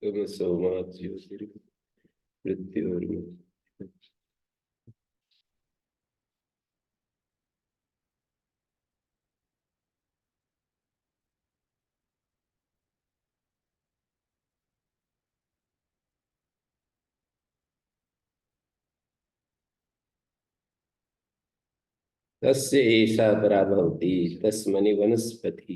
तुम सोमात ज्योतिर्गमयम् मृत्योर्म। तस्य एषा परा भवति तस्मनि वनस्पति।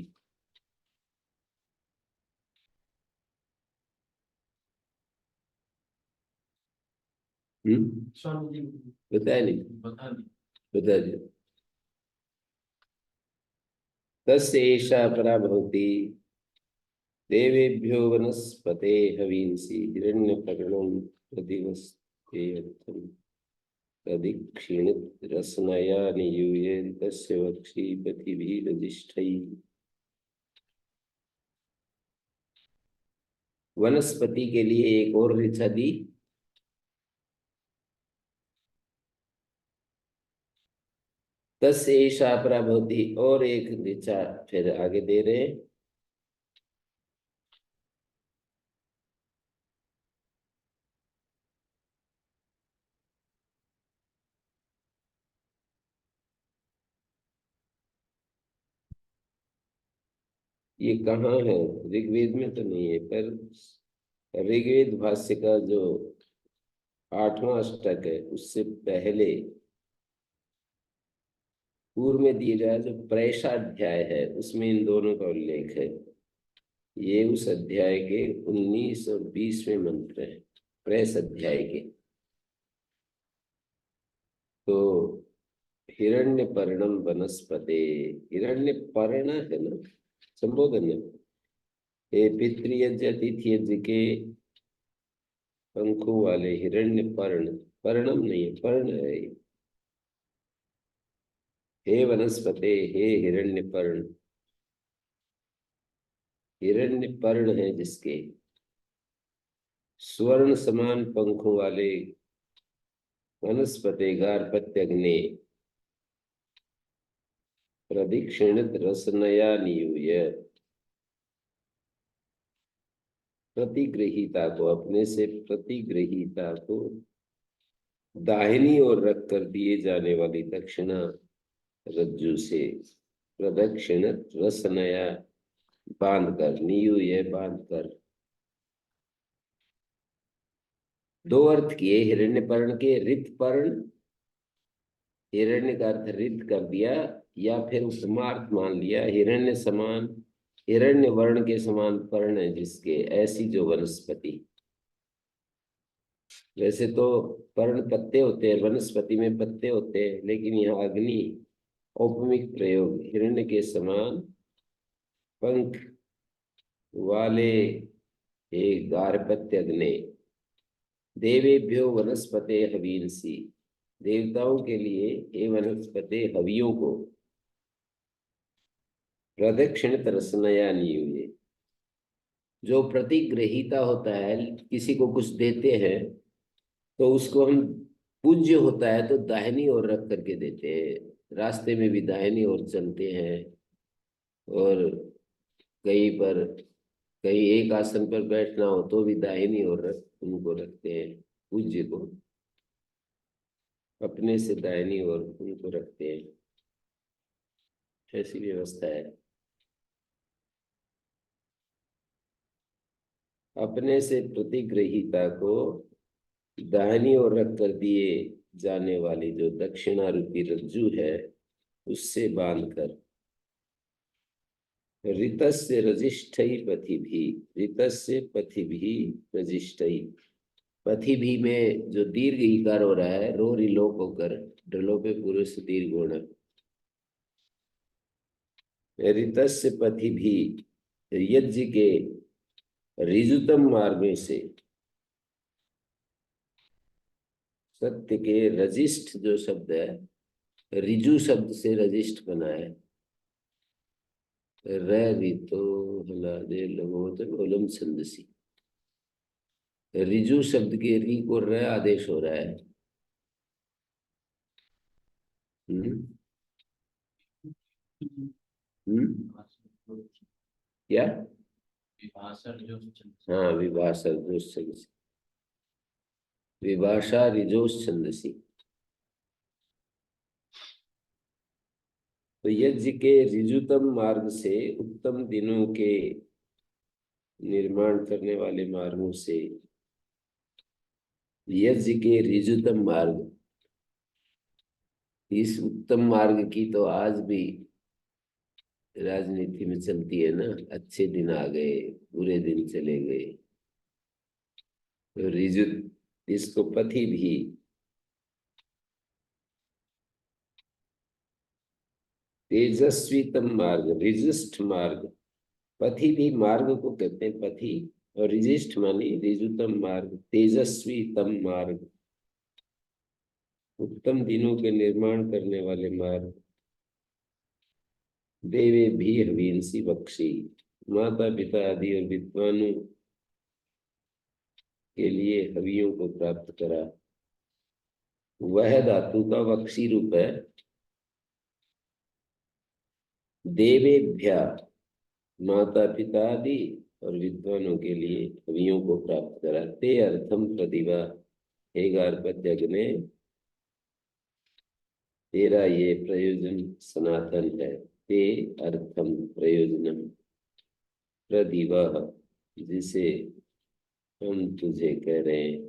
बता नहीं, बता दिया। तस्य एषा परा भवति देवेभ्यो वनस्पते हवींसि हिरण्यपर्णं प्रतिवस्तेऽर्थम् तदीक्षिणित रसनया नियूये तस्य वक्षि पथिभिरजिष्ठैः। वनस्पति के लिए एक और ऋचा दी। तस्य एषा परा भवति और एक ऋचा फिर आगे दे रहे हैं। ये कहाँ है? ऋग्वेद में तो नहीं है, पर ऋग्वेद भाष्य का जो 8वां अष्टक है उससे पहले पूर्व में दिए गया जो प्रेषाध्याय है उसमें इन दोनों का उल्लेख है। ये उस अध्याय के 19 और 20वें मंत्र है, प्रेस अध्याय के। तो हिरण्य पर्णम वनस्पते, हिरण्य पर्ण है ना संबोधन है। ये पितृयज्ञ अतिथि यज्ञ के पंखों वाले हिरण्य पर्ण, पर्णम नहीं है पर्ण है। हे वनस्पते, हे हिरण्य पर्ण, हिरण्य पर्ण है जिसके स्वर्ण समान पंखों वाले वनस्पते गार्हपत्यग्ने प्रदक्षिणित रसनया नियूय। प्रतिगृहीता को, अपने से प्रतिगृहीता को दाहिनी ओर रख कर दिए जाने वाली दक्षिणा रज्जु से प्रदक्षिणित रसनया बांध कर, नियूय बांध कर। दो अर्थ किए हिरण्यपर्ण के। ऋतपर्ण, हिरण्य का अर्थ ऋत कर दिया, या फिर उपमार्थ मान लिया हिरण्य समान, हिरण्य वर्ण के समान पर्ण है जिसके, ऐसी जो वनस्पति। वैसे तो पर्ण पत्ते होते हैं, वनस्पति में पत्ते होते हैं, लेकिन यहाँ अग्नि औपमिक प्रयोग, हिरण्य के समान पंख वाले एक गार्हपत्य अग्नि। देवेभ्यो वनस्पते हवींसि, देवताओं के लिए ये वनस्पति हवियों को प्रदक्षिण तरसनया नियुये। जो प्रतिग्रहीता होता है, किसी को कुछ देते हैं तो उसको हम, पूज्य होता है तो दाहिनी ओर रख करके देते हैं। रास्ते में भी दाहिनी ओर चलते हैं, और कहीं पर, कहीं एक आसन पर बैठना हो तो भी दाहिनी ओर रख उनको रखते हैं, पूज्य को अपने से दाहिनी ओर उनको रखते हैं। ऐसी व्यवस्था है। अपने से प्रतिग्रहीता को दाहिनी ओर रख कर दिए जाने वाली जो दक्षिणा रूपी रज्जु है उससे बांधकर। ऋतस्य रजिष्ठई पथिभि, ऋतस्य पथिभि रजिष्ठई। पथिभि में जो दीर्घ इकार हो रहा है, रो रिलोप होकर ढलो पे पूर्व से दीर्घ होना। ऋतस्य पथिभि, यज्ञ के ऋजुतम मार्ग में से, सत्य के रजिष्ठ जो शब्द है, ऋजु शब्द से रजिष्ठ बना है। रितो हलादे लगोदर ओलम छंदसी। ऋजु शब्द के री को र आदेश हो रहा है। हम्म हम्म क्या? हाँ, विभाषा जोश छंदसी। विभाषा रिजोश छंदसी। तो यज्ञ के ऋजुतम मार्ग से, उत्तम दिनों के निर्माण करने वाले मार्गों से, यज्ञ के ऋजुतम मार्ग, इस उत्तम मार्ग की तो आज भी राजनीति में चलती है ना। अच्छे दिन आ गए, बुरे दिन चले गए, तो ऋजुत, इसको पथि भी, तेजस्वीतम मार्ग, रिजिष्ट मार्ग। पथि भी मार्ग को कहते हैं, पथि। और रिजिष्ट मानी ऋजुतम मार्ग, तेजस्वीतम मार्ग, उत्तम दिनों के निर्माण करने वाले मार्ग। देवे भी हवींसी बख्शी, माता पिता आदि और विद्वानों के लिए हवियों को प्राप्त करा। वह धातु का वक्षी रूप है। देवेभ्या, माता पिता आदि और विद्वानों के लिए हवियों को प्राप्त करा। ते अर्थम प्रतिभा, हे गार्हपत्यज्ञ ने, तेरा ये प्रयोजन सनातन है। ते अर्थम प्रयोजनम प्रतिभा, जिसे हम तुझे कह रहे हैं।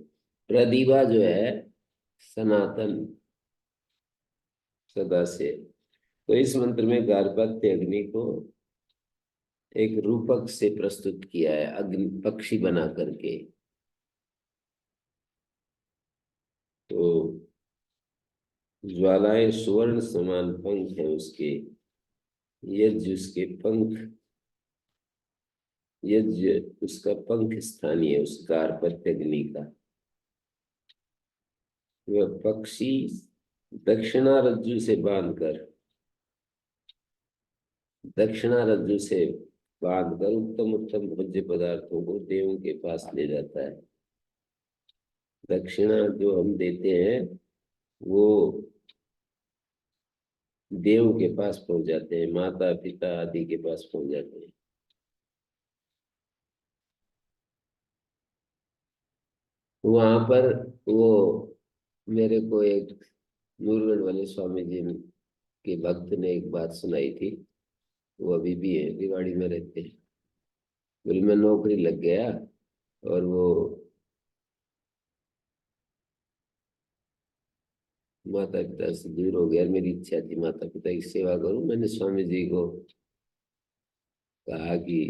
प्रतिभा जो है सनातन, सदा से। तो इस मंत्र में गार्हपत्य अग्नि को एक रूपक से प्रस्तुत किया है, अग्नि पक्षी बना करके। तो ज्वालाएं सुवर्ण समान पंख है उसके, यज्ञ उसके पंख, यज्ञ उसका पंख स्थानीय, उस गार्हपत्य अग्नि का। वह पक्षी दक्षिणा रज्जु से बांधकर, दक्षिणा रज्जु से बांधकर उत्तम उत्तम भोज्य पदार्थों को देवों के पास ले जाता है। दक्षिणा जो हम देते हैं वो देव के पास पहुंच जाते हैं, माता पिता आदि के पास पहुंच जाते हैं। वहां पर वो, मेरे को एक नूरगढ़ वाले स्वामी जी के भक्त ने एक बात सुनाई थी। वो अभी भी है, रिवाड़ी में रहते हैं। बोले मैं नौकरी लग गया और वो माता पिता से दूर हो गया। मेरी इच्छा थी माता पिता की सेवा करूं। मैंने स्वामी जी को कहा कि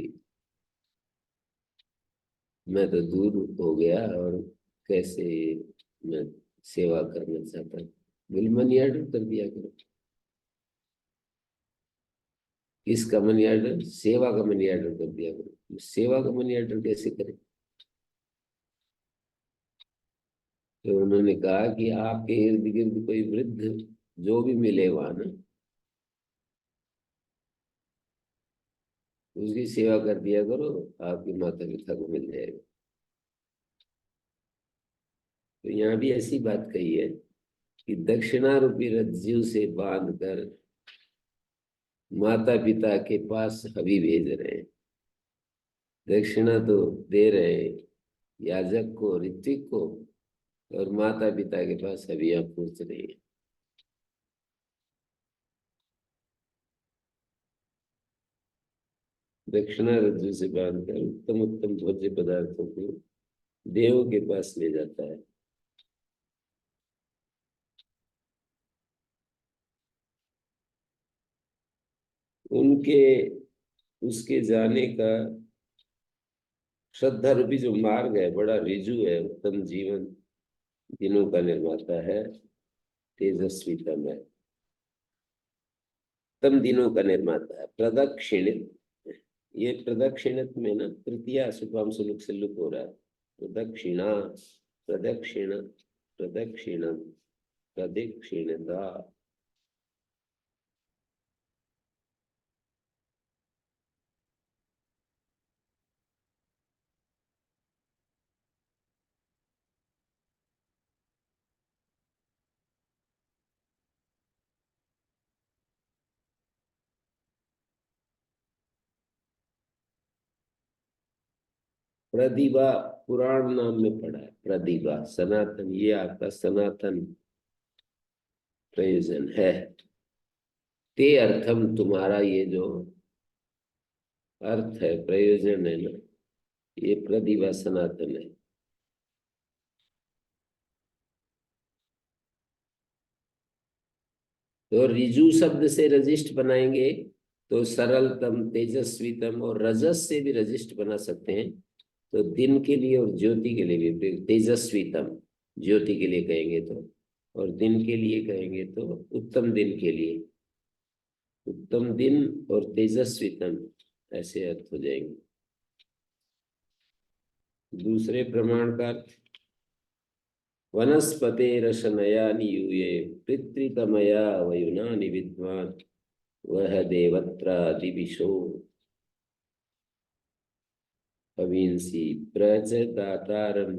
मैं तो दूर हो गया और कैसे मैं सेवा करना चाहता हूँ। बोले मनी ऑर्डर कर दिया करो। किसका मनी ऑर्डर? सेवा का मनी ऑर्डर कर दिया करो। सेवा का मनी ऑर्डर कैसे करें? तो उन्होंने कहा कि आपके इर्द गिर्द कोई वृद्ध जो भी मिले वहां ना, उसकी सेवा कर दिया करो, आपके माता पिता को मिल जाएगा। तो यहाँ भी ऐसी बात कही है कि दक्षिणा रूपी रज्जु से बांध कर माता पिता के पास हवि भेज रहे हैं। दक्षिणा तो दे रहे हैं याजक को, ऋत्विक को, और माता पिता के पास हवियां पूछ रही है। दक्षिणा रज्जु से बांधकर उत्तम उत्तम भोज्य पदार्थों को देव के पास ले जाता है। उनके, उसके जाने का श्रद्धा रूपी जो मार्ग है बड़ा ऋजु है, उत्तम जीवन दिनों का निर्माता है, तेजस्वीतम है, उत्तम दिनों का निर्माता है। प्रदक्षिणित, ये प्रदक्षिणित में ना तृतीया सुपाम सुलुक से लुक हो रहा है। प्रदक्षिणा, प्रदक्षिण, प्रदक्षिणम, प्रदक्षिणता। प्रतिभा पुराण नाम में पढ़ा है। प्रतिभा सनातन, ये आपका सनातन प्रयोजन है। ते अर्थम, तुम्हारा ये जो अर्थ है, प्रयोजन है ना, ये प्रतिभा सनातन है। तो रिजु शब्द से रजिस्ट बनाएंगे तो सरलतम, तेजस्वीतम, और रजस से भी रजिस्ट बना सकते हैं। तो दिन के लिए और ज्योति के लिए भी, तेजस्वीतम ज्योति के लिए कहेंगे तो, और दिन के लिए कहेंगे तो उत्तम दिन के लिए, उत्तम दिन और तेजस्वीतम, ऐसे अर्थ हो जाएंगे। दूसरे प्रमाण का अर्थ, वनस्पते रशनयानि यूये पितृतमया वयुनानि विद्वान् वह देवत्र दिविशो अविंसी प्रच दातारम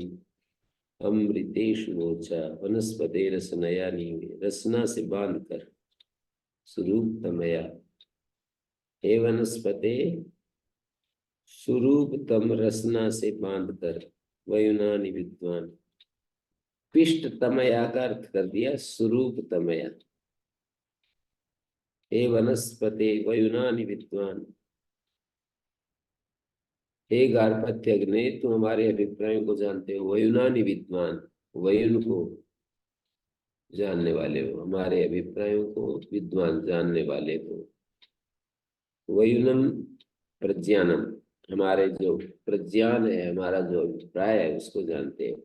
अमृतेषु वोचा। वनस्पते रसनयानि यूये, रसना से बांध कर, स्वरूप तमया, हे वनस्पते स्वरूप तम, रसना से बांध कर, वयुनानि विद्वान, पिष्ट तमया का अर्थ कर दिया स्वरूप तमया। हे वनस्पते वयुनानि विद्वान, हे गार्हपत्य अग्नि, तुम हमारे अभिप्रायों को जानते हो। वयुनानि विद्वान, वयुन को जानने वाले हो, हमारे अभिप्रायों को विद्वान जानने वाले हो। वयुनम प्रज्ञानम, हमारे जो प्रज्ञान है, हमारा जो अभिप्राय है, उसको जानते हो।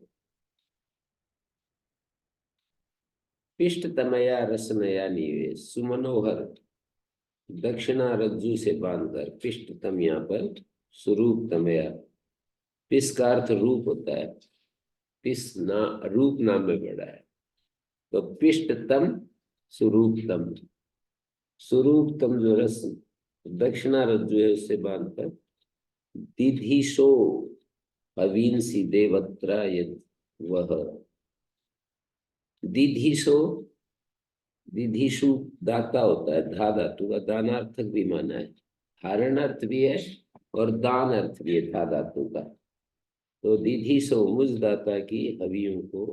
पिष्ट तमया रसनया नीवे, सुमनोहर दक्षिणा रज्जु से बांधकर, पिष्ट तम यहाँ पर स्वरूप तमया, पिस का अर्थ रूप होता है, पिस ना रूप नाम में पड़ा है। तो पिष्टतम स्वरूपतम, स्वरूपतम जो रस दक्षिणा रज्जु है उससे बांधकर, दिधीशो अवींसी देवत्रा यद वह, दिधीशो, दिधीशु दाता होता है, धा धातु का दानार्थक भी माना है, हरण अर्थ भी है और दान अर्थ भी है धा धातु का। तो दिधीशो, मुझ दाता की हवियों को,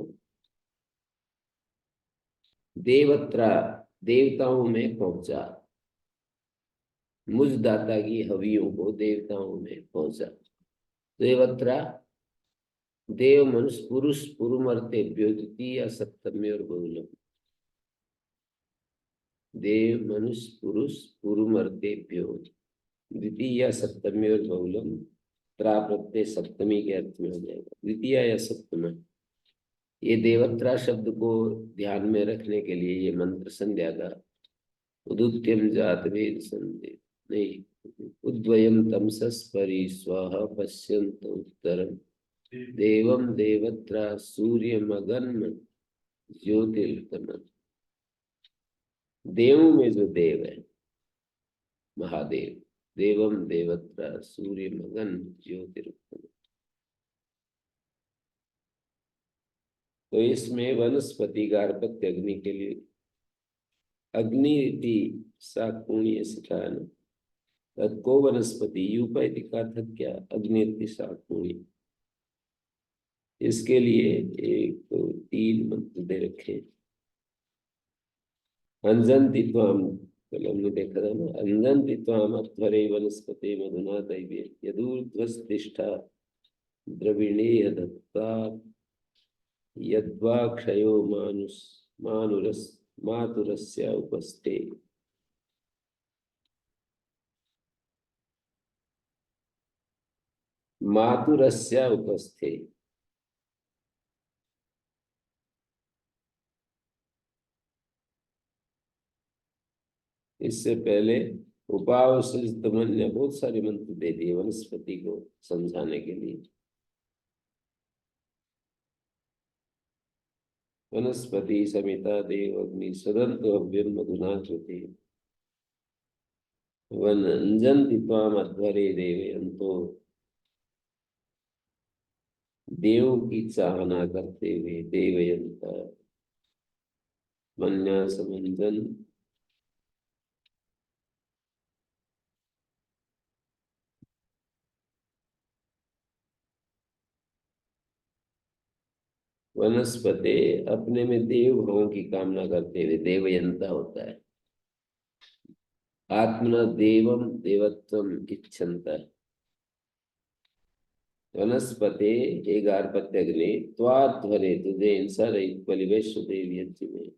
देवत्रा देवताओं में पहुंचा, मुझ दाता की हवियों को देवताओं में पहुंचा। देवत्रा देव मनुष्य पुरुष पुरुमर्ते द्वितीय सप्तमी और बहुलम, देव मनुष्य पुरुष पुरुमर्तेभ्यो द्वितीय सप्तमी और बहुलम, प्राप्रत्यय सप्तमी के अर्थ में हो जाएगा, द्वितीय या सप्तमा। ये देवत्रा शब्द को ध्यान में रखने के लिए ये मंत्र संध्या का, उदुत्यम जात वेद संदेह नहीं, उद्वयम तमसस परि स्वाहा पश्यंत उत्तरम देवम देवत्रा सूर्यमगन्म ज्योतिर्तम। देवों में जो देव है महादेव, देवम देवत्रा सूर्यमगन ज्योतिर्तम। तो इसमें वनस्पति गार्हपत्य अग्नि के लिए अग्नि शाकुणीय सिखाया ना, को वनस्पति यूपय दिखा था क्या, अग्नि शाकुणी। इसके लिए एक दो तीन मंत्र दे रखे। अंजंति त्वाम, कल हमने देखा था ना, अंजंति त्वाम अध्वरे वनस्पते मधुना दैवे यदूर्ध्वस्तिष्ठा द्रविणेय दत्ता यद्वा क्षयो मानुष मानुरस मातुरस्य उपस्थे। मातुरस्य उपस्थे, इससे पहले उपावशिष्ट ने बहुत सारे मंत्र दे दिए वनस्पति को समझाने के लिए। वनस्पति समिता देव अग्नि सदंत अव्यम मधुना कृति वनंजन्ति त्वाम अध्वरे देवे अंतो, देव की चाहना करते हुए देवयंता मन्या समंजन। वनस्पते अपने में देव भावों की कामना करते हुए, देवयंता होता है। आत्मना देवम देवत्वम इच्छन्ता। वनस्पते, हे गार्हपत्यग्ने, त्वाध्वरे तुझे हिंसा रहित बलिवेश देव यज्ञ में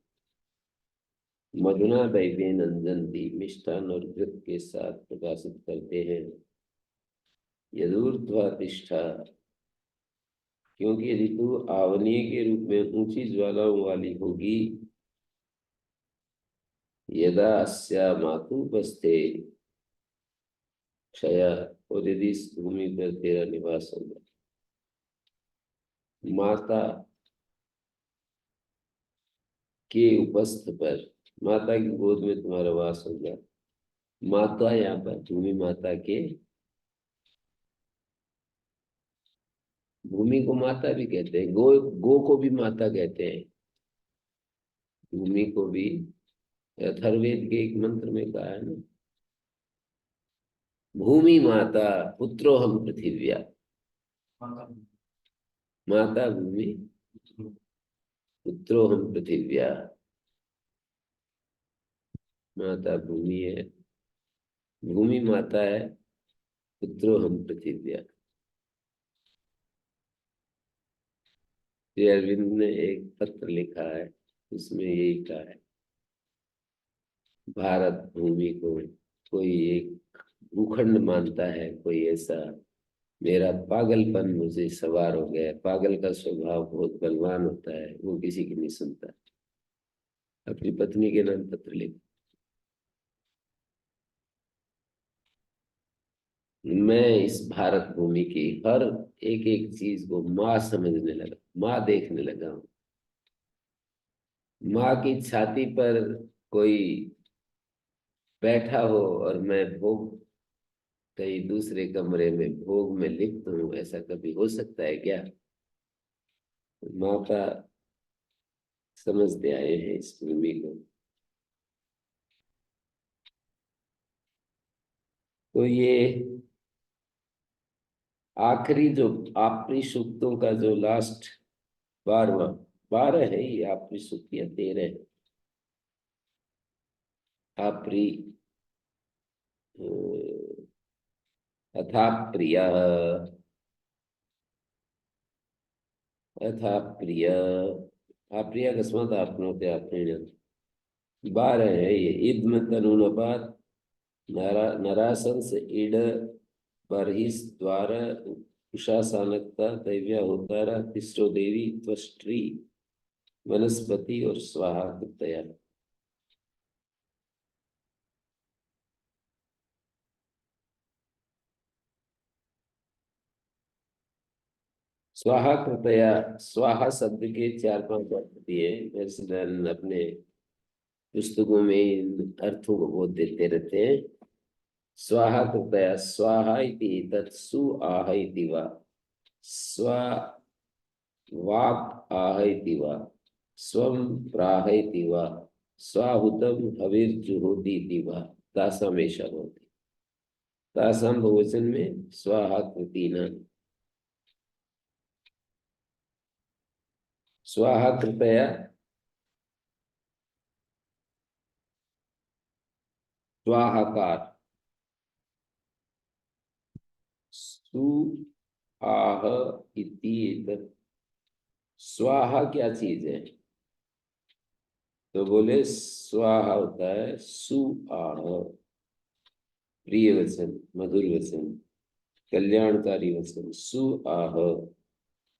मधुना दैवे नंदनती, मिष्ठान और घृत के साथ प्रकाशित करते हैं। यदूर्ध्वा तिष्ठा, क्योंकि यदि तू आवनीय के रूप में ऊंची ज्वालाओं वाली होगी, यदा अस्या मातु बस्ते क्षय, और यदि इस भूमि पर तेरा निवास होगा, माता के उपस्थ पर, माता की गोद में तुम्हारा वास होगा। माता यहाँ पर भूमि माता के, भूमि को माता भी कहते हैं, गो गो को भी माता कहते हैं, भूमि को भी। अथर्ववेद के एक मंत्र में कहा है ना, भूमि माता पुत्रो हम पृथिव्या। माता भूमि पुत्रो हम पृथिव्या। माता भूमि है, भूमि माता है, पुत्रो हम पृथिव्या। श्री अरविंद ने एक पत्र लिखा है, उसमें यही कहा है। भारत भूमि को कोई एक भूखंड मानता है, कोई ऐसा, मेरा पागलपन मुझे सवार हो गया। पागल का स्वभाव बहुत बलवान होता है, वो किसी की नहीं सुनता। अपनी पत्नी के नाम पत्र लिख। मैं इस भारत भूमि की हर एक एक चीज को माँ समझने लगा, माँ देखने लगा हूं। माँ की छाती पर कोई बैठा हो और मैं भोग, कहीं दूसरे कमरे में भोग में लिप्त हूँ, ऐसा कभी हो सकता है क्या? माँ का समझते आए हैं इस भूमि को। तो ये आखिरी जो आपरी सूक्तों का जो लास्ट 12वां, 12 है ये आपरी सूक्त या 13 है। आपरी अथा प्रिय, अथा प्रिय, अप्रिय अकस्मात आपनोते आपने, 12 है ये। इद्म तनुनपात नरासंस इड बर्हिस द्वार उषासानकता दैव्या होतारा तिस्रो देवी त्वष्ट्री वनस्पति और स्वाहा कृतया। स्वाहा कृतया, स्वाहा शब्द के 4-5 अर्थ दिए। मैंने अपने पुस्तकों में इन अर्थों को बहुत देते रहते हैं। स्वाहा कृपया, स्वाहा इति तत्सु आह इति वा, स्वा वाक् आह इति वा, स्वम प्राह इति वा, स्वाहुतम हविर्जुहोति इति वा, तासाम एषा भवति। तासाम बहुवचन में स्वाहा कृतिना। स्वाहा कृपया, स्वाहाकार, सु आह इति एतत्। स्वाहा क्या चीज है? तो बोले स्वाहा होता है सु आह, प्रिय वचन, मधुर वचन, कल्याणकारी वचन। सु आह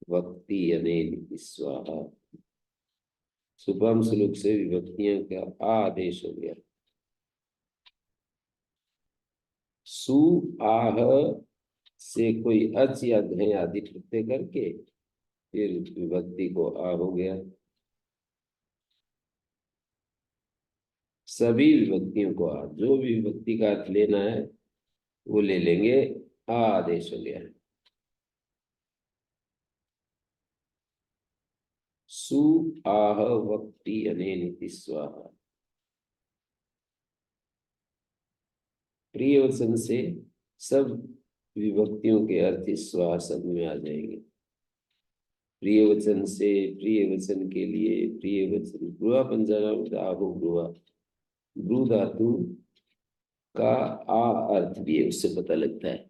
वक्ति अनेन स्वाहा। सुपम श्लोक से विभक्तियों का आदेश हो गया। सु आह से कोई अच या घय आदि प्रत्यय करके फिर विभक्ति को आ हो गया। सभी विभक्तियों को आ, जो भी विभक्ति का अर्थ लेना है वो ले लेंगे। आ आदेश हो गया। सु आह वक्ति अनेन स्वाहा। प्रिय वचन से सब विभक्तियों के अर्थ इस स्वाहा शब्द में आ जाएंगे। प्रिय वचन से, प्रिय वचन के लिए, प्रिय वचन। ब्रुआ पंचनाम आहु ब्रुआ। ब्रू धातु का आ अर्थ भी है, उससे पता लगता है।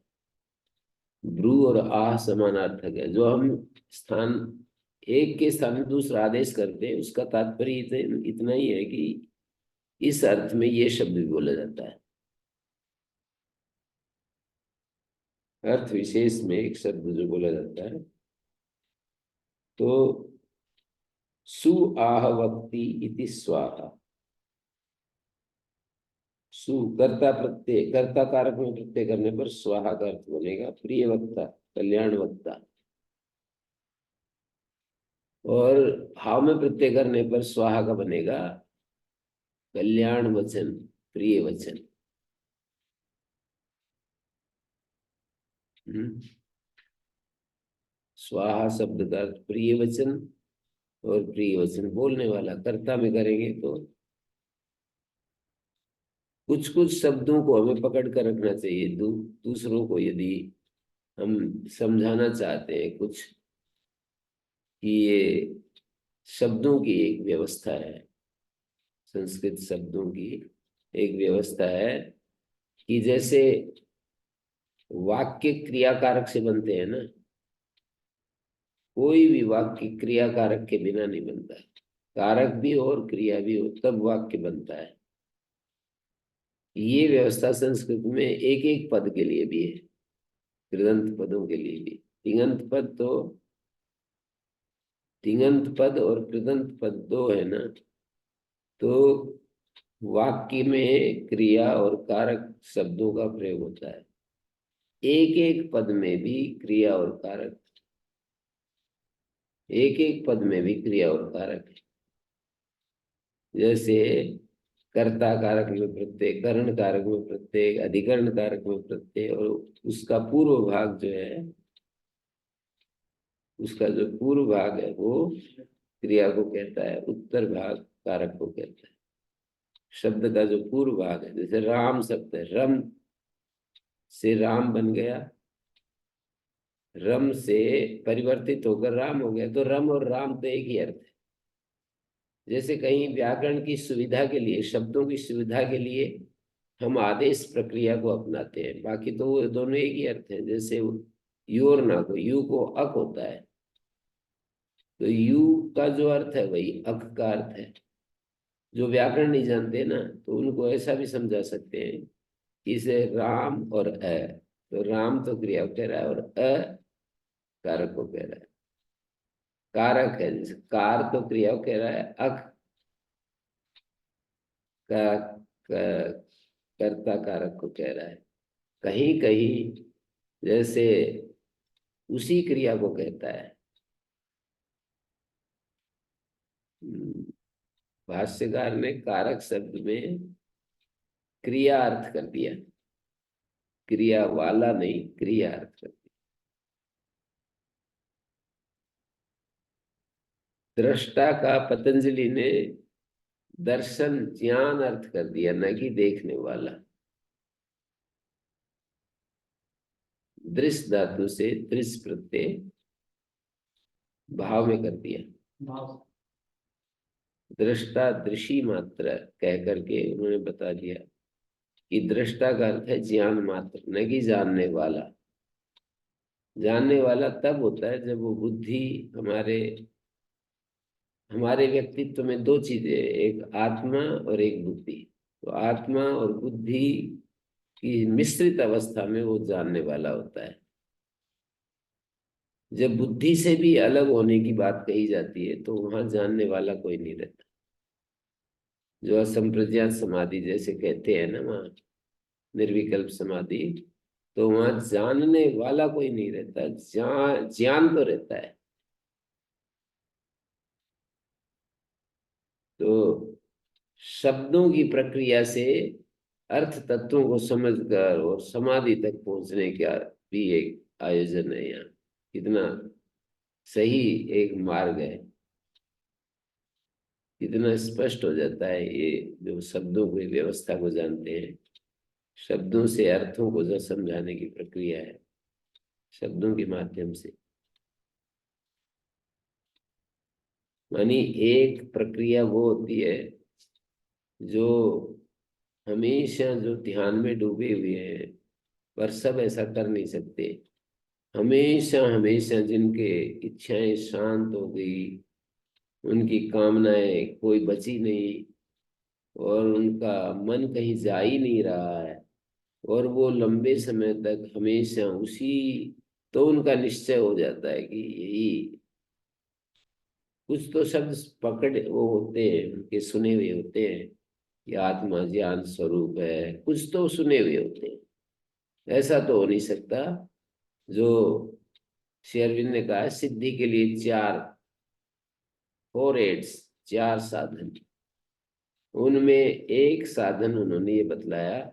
ब्रू और आ समानार्थक है। जो हम स्थान एक के स्थान में दूसरा आदेश करते हैं, उसका तात्पर्य इतना ही है कि इस अर्थ में ये शब्द भी बोला जाता है। अर्थ विशेष में एक शब्द जो बोला जाता है, तो सु आह वक्ति इति स्वाहा। सु कर्ता प्रत्यय, कर्ता कारक में प्रत्यय करने पर स्वाहा का अर्थ बनेगा प्रिय वक्ता, कल्याण वक्ता। और हाव में प्रत्यय करने पर स्वाहा का बनेगा कल्याण वचन, प्रिय वचन। स्वाहा शब्द का अर्थ प्रिय वचन, और प्रिय वचन बोलने वाला। कर्ता में करेंगे तो कुछ कुछ शब्दों को हमें पकड़ कर रखना चाहिए। दूसरों को यदि हम समझाना चाहते हैं कुछ, कि ये शब्दों की एक व्यवस्था है, संस्कृत शब्दों की एक व्यवस्था है, कि जैसे वाक्य क्रिया कारक से बनते हैं ना, कोई भी वाक्य क्रिया कारक के बिना नहीं बनता है। कारक भी हो और क्रिया भी हो तब वाक्य बनता है। ये व्यवस्था संस्कृत में एक एक पद के लिए भी है, कृदंत पदों के लिए भी। तिङंत पद तो, तिङंत पद और कृदंत पद दो है ना, तो वाक्य में क्रिया और कारक शब्दों का प्रयोग होता है। एक एक पद में भी क्रिया और कारक, एक एक पद में भी क्रिया और कारक है। जैसे कर्ता कारक में प्रत्यय, करण कारक में प्रत्यय, अधिकरण कारक में प्रत्यय, और उसका पूर्व भाग जो है, उसका जो पूर्व भाग है वो क्रिया को कहता है, उत्तर भाग कारक को कहता है। शब्द का जो पूर्व भाग है, जैसे राम शब्द है, रम से राम बन गया, रम से परिवर्तित होकर राम हो गया, तो रम और राम तो एक ही अर्थ है। जैसे कहीं व्याकरण की सुविधा के लिए, शब्दों की सुविधा के लिए हम आदेश प्रक्रिया को अपनाते हैं, बाकी तो वो दोनों एक ही अर्थ है। जैसे यू और ना को, यू को अक होता है, तो यू का जो अर्थ है वही अक का अर्थ है। जो व्याकरण नहीं जानते ना, तो उनको ऐसा भी समझा सकते हैं कि इसे राम और अ, तो राम तो क्रिया को कह रहा है और अ कारक को कह रहा है। कारक है, जैसे कार तो क्रिया को कह रहा है, अक का, कर्ता कारक को कह रहा है। कहीं कहीं जैसे उसी क्रिया को कहता है। हम्म, भाष्यकार ने कारक शब्द में क्रिया अर्थ कर दिया, क्रिया वाला नहीं, क्रिया अर्थ कर दिया। दृष्टा का पतंजलि ने दर्शन ज्ञान अर्थ कर दिया, न कि देखने वाला। दृश्य धातु से दृश्य प्रत्यय भाव में कर दिया। दृष्टा दृषि मात्र कह करके उन्होंने बता दिया कि दृष्टा का अर्थ है ज्ञान मात्र, न कि जानने वाला। जानने वाला तब होता है जब वो बुद्धि हमारे हमारे व्यक्तित्व में दो चीजें, एक आत्मा और एक बुद्धि। तो आत्मा और बुद्धि की मिश्रित अवस्था में वो जानने वाला होता है। जब बुद्धि से भी अलग होने की बात कही जाती है, तो वहां जानने वाला कोई नहीं रहता। जो असंप्रज्ञात समाधि जैसे कहते हैं ना, वहाँ निर्विकल्प समाधि, तो वहां जानने वाला कोई नहीं रहता, ज्ञान तो रहता है। तो शब्दों की प्रक्रिया से अर्थ तत्वों को समझकर और समाधि तक पहुंचने का भी एक आयोजन है यहाँ। कितना सही एक मार्ग है, कितना स्पष्ट हो जाता है ये जो शब्दों की व्यवस्था को जानते हैं। शब्दों से अर्थों को जो समझाने की प्रक्रिया है, शब्दों के माध्यम से। यानी एक प्रक्रिया वो होती है जो हमेशा जो ध्यान में डूबे हुए हैं, पर सब ऐसा कर नहीं सकते। हमेशा हमेशा जिनके इच्छाएं शांत हो गई, उनकी कामनाएं कोई बची नहीं, और उनका मन कहीं जा ही नहीं रहा है, और वो लंबे समय तक हमेशा उसी, तो उनका निश्चय हो जाता है कि यही, कुछ तो शब्द पकड़ वो होते हैं, उनके सुने हुए होते हैं कि आत्मा ज्ञान स्वरूप है, कुछ तो सुने हुए होते हैं। ऐसा तो हो नहीं सकता। जो श्री अरविंद ने कहा है, सिद्धि के लिए चार, फोर एड्स, चार साधन, उनमें एक साधन उन्होंने ये बतलाया,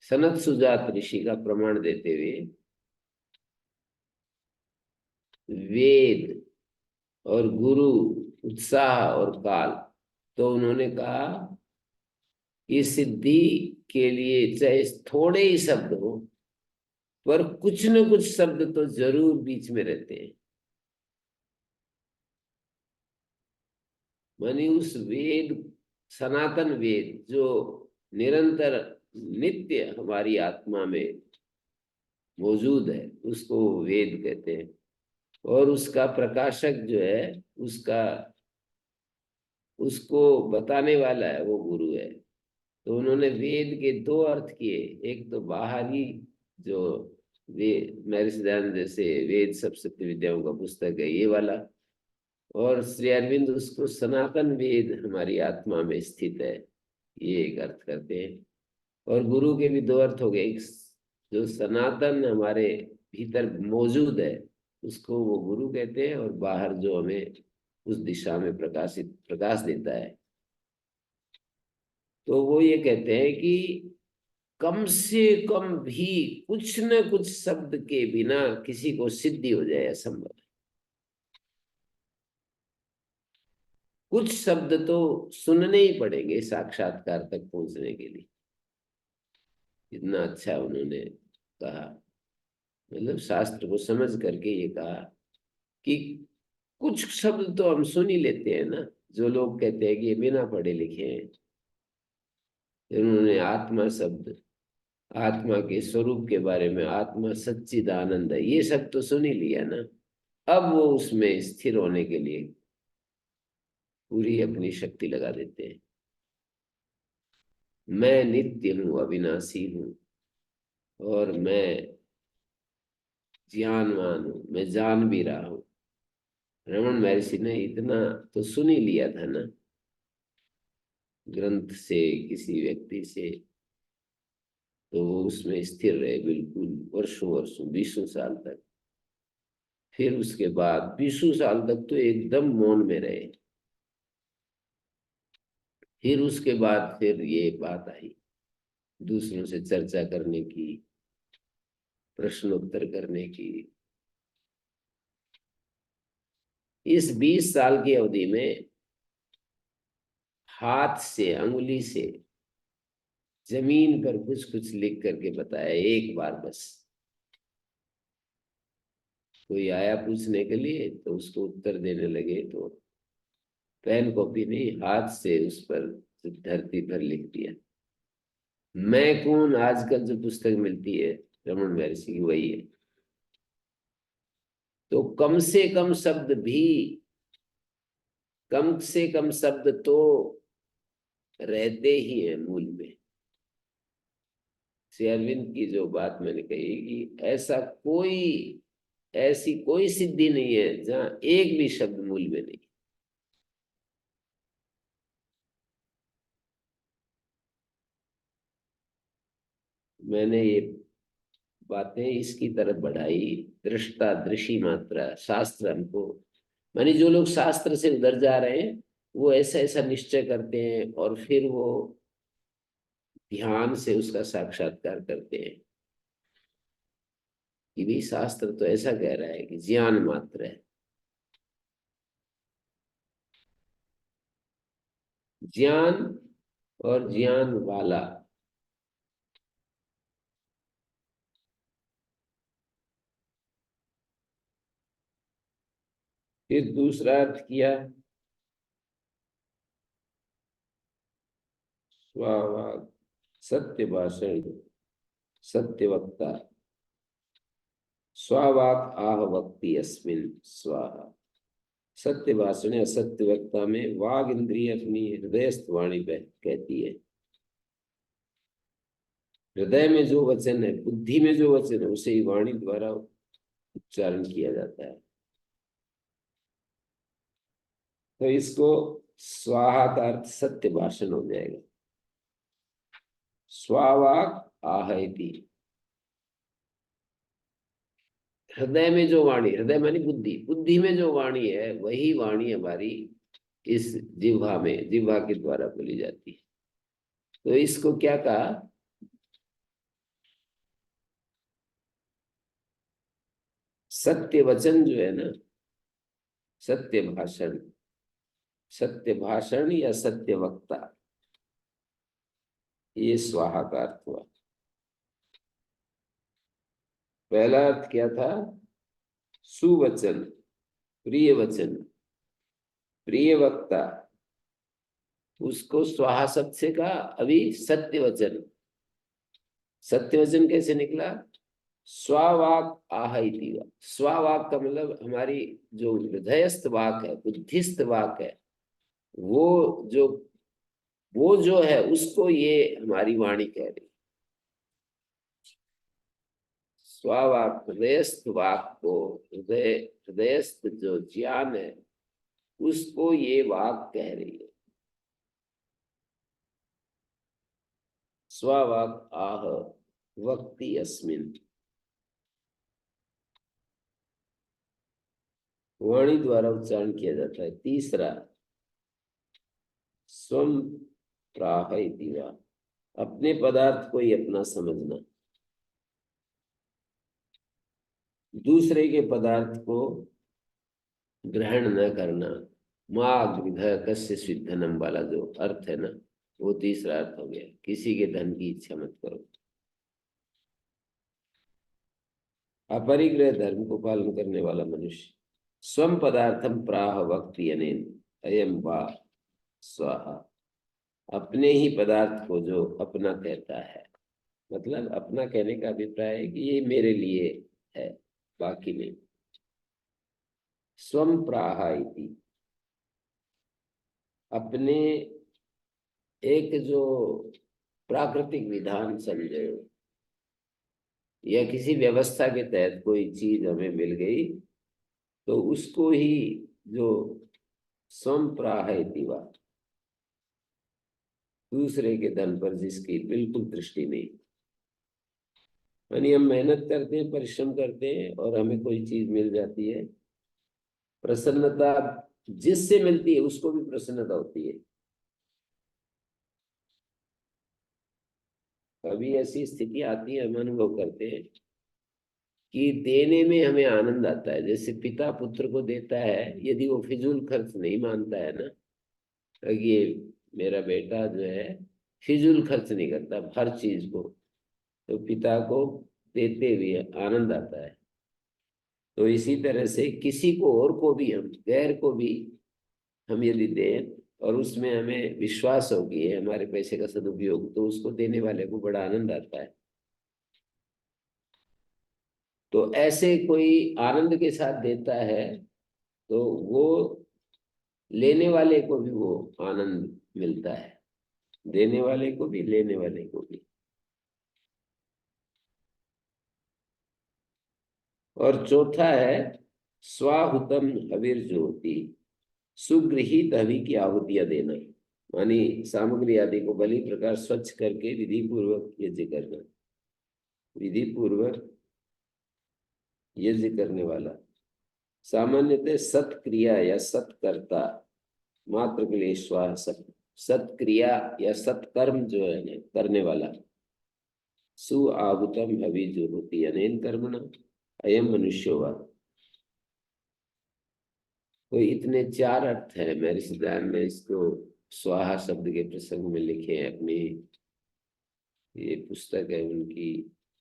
सनत सुजात ऋषि का प्रमाण देते हुए, वेद और गुरु, उत्साह और काल। तो उन्होंने कहा कि सिद्धि के लिए चाहे थोड़े ही शब्द हो, पर कुछ न कुछ शब्द तो जरूर बीच में रहते हैं। मानी उस वेद, सनातन वेद जो निरंतर नित्य हमारी आत्मा में मौजूद है, उसको वेद कहते हैं। और उसका प्रकाशक जो है, उसका, उसको बताने वाला है, वो गुरु है। तो उन्होंने वेद के दो अर्थ किए। एक तो बाहरी, जो वे महर्षि दयानंद जैसे वेद सब सत्य विद्याओं का पुस्तक है, ये वाला। और श्री अरविंद उसको सनातन वेद हमारी आत्मा में स्थित है, ये एक अर्थ करते हैं। और गुरु के भी दो अर्थ हो गए। एक जो सनातन हमारे भीतर मौजूद है, उसको वो गुरु कहते हैं, और बाहर जो हमें उस दिशा में प्रकाश देता है। तो वो ये कहते हैं कि कम से कम भी कुछ न कुछ शब्द के बिना किसी को सिद्धि हो जाए, असंभव है। कुछ शब्द तो सुनने ही पड़ेंगे साक्षात्कार तक पहुंचने के लिए। इतना अच्छा उन्होंने कहा, मतलब शास्त्र को समझ करके ये कहा कि कुछ शब्द तो हम सुन ही लेते हैं ना। जो लोग कहते हैं कि ये बिना पढ़े लिखे हैं, फिर उन्होंने आत्मा शब्द, आत्मा के स्वरूप के बारे में, आत्मा सच्चिदानंद है, ये सब तो सुन ही लिया ना। अब वो उसमें स्थिर होने के लिए पूरी अपनी शक्ति लगा देते हैं। मैं नित्य हूँ, अविनाशी हूँ, और मैं ज्ञानवान हूँ, मैं जान भी रहा हूँ। रमन महर्षि ने इतना तो सुन ही लिया था ना, ग्रंथ से, किसी व्यक्ति से। तो वो उसमें स्थिर रहे बिल्कुल, वर्षों वर्षों, 20 साल तक। फिर उसके बाद 20 साल तक तो एकदम मौन में रहे। फिर उसके बाद फिर ये बात आई, दूसरों से चर्चा करने की, प्रश्नोत्तर करने की। इस 20 साल की अवधि में हाथ से, अंगुली से जमीन पर कुछ कुछ लिख करके बताया, एक बार बस। कोई आया पूछने के लिए तो उसको उत्तर देने लगे, तो पेन कॉपी नहीं, हाथ से उस पर धरती पर लिख दिया। मैं कौन, आजकल जो पुस्तक मिलती है रमन महर्षि की, वही है। तो कम से कम शब्द भी, कम से कम शब्द तो रहते ही हैं मूल में। श्री अरविंद की जो बात मैंने कही कि ऐसा कोई, ऐसी कोई सिद्धि नहीं है जहां एक भी शब्द मूल में नहीं। मैंने ये बातें इसकी तरफ बढ़ाई, दृष्टा दृषि मात्रा, शास्त्र हमको, मानी जो लोग शास्त्र से उधर जा रहे हैं, वो ऐसा ऐसा निश्चय करते हैं, और फिर वो ध्यान से उसका साक्षात्कार करते हैं कि भी शास्त्र तो ऐसा कह रहा है कि ज्ञान मात्र है। ज्ञान और ज्ञान वाला। फिर दूसरा अर्थ किया स्वावाक् सत्य भाषण सत्य वक्ता। स्वावाक् आह वक्ति अस्मिन् स्वाहा। सत्य भाषण या सत्य वक्ता में वाग इंद्रिय अपनी हृदयस्थ वाणी कहती है। हृदय में जो वचन है, बुद्धि में जो वचन है, उसे ही वाणी द्वारा उच्चारण किया जाता है। तो इसको स्वाहा का अर्थ सत्य भाषण हो जाएगा। स्वावाक् आहैति। हृदय में जो वाणी, हृदय मानी बुद्धि, बुद्धि में जो वाणी है वही वाणी हमारी इस जिह्वा में, जिह्वा के द्वारा बोली जाती है। तो इसको क्या कहा? सत्य वचन जो है ना, सत्य भाषण, सत्य भाषण या सत्य वक्ता, ये स्वाहा का अर्थ हुआ। पहला अर्थ क्या था? सुवचन, प्रिय वचन, प्रिय वक्ता। उसको स्वाहा शब्द से कहा। अभी सत्य वचन, सत्य वचन कैसे निकला? स्वावाक आह इति वा। स्वावाक का मतलब हमारी जो हृदयस्थ वाक है, बुद्धिस्थ वाक है, वो जो है उसको ये हमारी वाणी कह रही। स्वावाक हृदयस्थ वाक को, हृदयस्थ जो ज्ञान है उसको ये वाक कह रही है। स्वावाक आह वक्ति अस्मिन्। वाणी द्वारा उच्चारण किया जाता है। तीसरा स्वम प्राह इति वा। अपने पदार्थ को ही अपना समझना, दूसरे के पदार्थ को ग्रहण न करना। माग विधय कस्य स्विद्धनम वाला जो अर्थ है ना, वो तीसरा अर्थ हो गया। किसी के धन की इच्छा मत करो। अपरिग्रह धर्म को पालन करने वाला मनुष्य स्वम पदार्थम प्राह वक्ति अनेन अयम वा स्वाहा। अपने ही पदार्थ को जो अपना कहता है, मतलब अपना कहने का अभिप्राय है कि ये मेरे लिए है, बाकी नहीं। स्वम प्राह इति, अपने एक जो प्राकृतिक विधान समझे या किसी व्यवस्था के तहत कोई चीज हमें मिल गई तो उसको ही जो स्वम प्राह इति वा, दूसरे के धन पर जिसकी बिल्कुल दृष्टि नहीं। यानी हम मेहनत करते हैं, परिश्रम करते हैं और हमें कोई चीज मिल जाती है, प्रसन्नता जिससे मिलती है उसको भी प्रसन्नता होती है। कभी ऐसी स्थिति आती है, हम अनुभव करते हैं कि देने में हमें आनंद आता है। जैसे पिता पुत्र को देता है, यदि वो फिजूल खर्च नहीं मानता है ना, कि ये मेरा बेटा जो है फिजूल खर्च नहीं करता हर चीज को, तो पिता को देते हुए आनंद आता है। तो इसी तरह से किसी को और को भी, हम गैर को भी हम यदि दें और उसमें हमें विश्वास हो कि हमारे पैसे का सदुपयोग, तो उसको देने वाले को बड़ा आनंद आता है। तो ऐसे कोई आनंद के साथ देता है तो वो लेने वाले को भी वो आनंद मिलता है, देने वाले को भी लेने वाले को भी। और चौथा है स्वाहुतम हविर्ज्योति, सुगृहित हवि की आहुतियां देना। मानी सामग्री आदि को भली प्रकार स्वच्छ करके विधि पूर्वक यज्ञ करना। विधि पूर्वक यज्ञ करने वाला सामान्यतः सत्क्रिया या सत्कर्ता मात्र के लिए स्वाहा शब्द। सत्क्रिया या सत्कर्म जो है ना करने वाला, सु आहुतम हवि जो होती अनेन कर्मणा अयम मनुष्यो वा। तो इतने चार अर्थ है मेरे सिद्धांत में इसको स्वाहा शब्द के प्रसंग में लिखे हैं। अपनी ये पुस्तक है उनकी,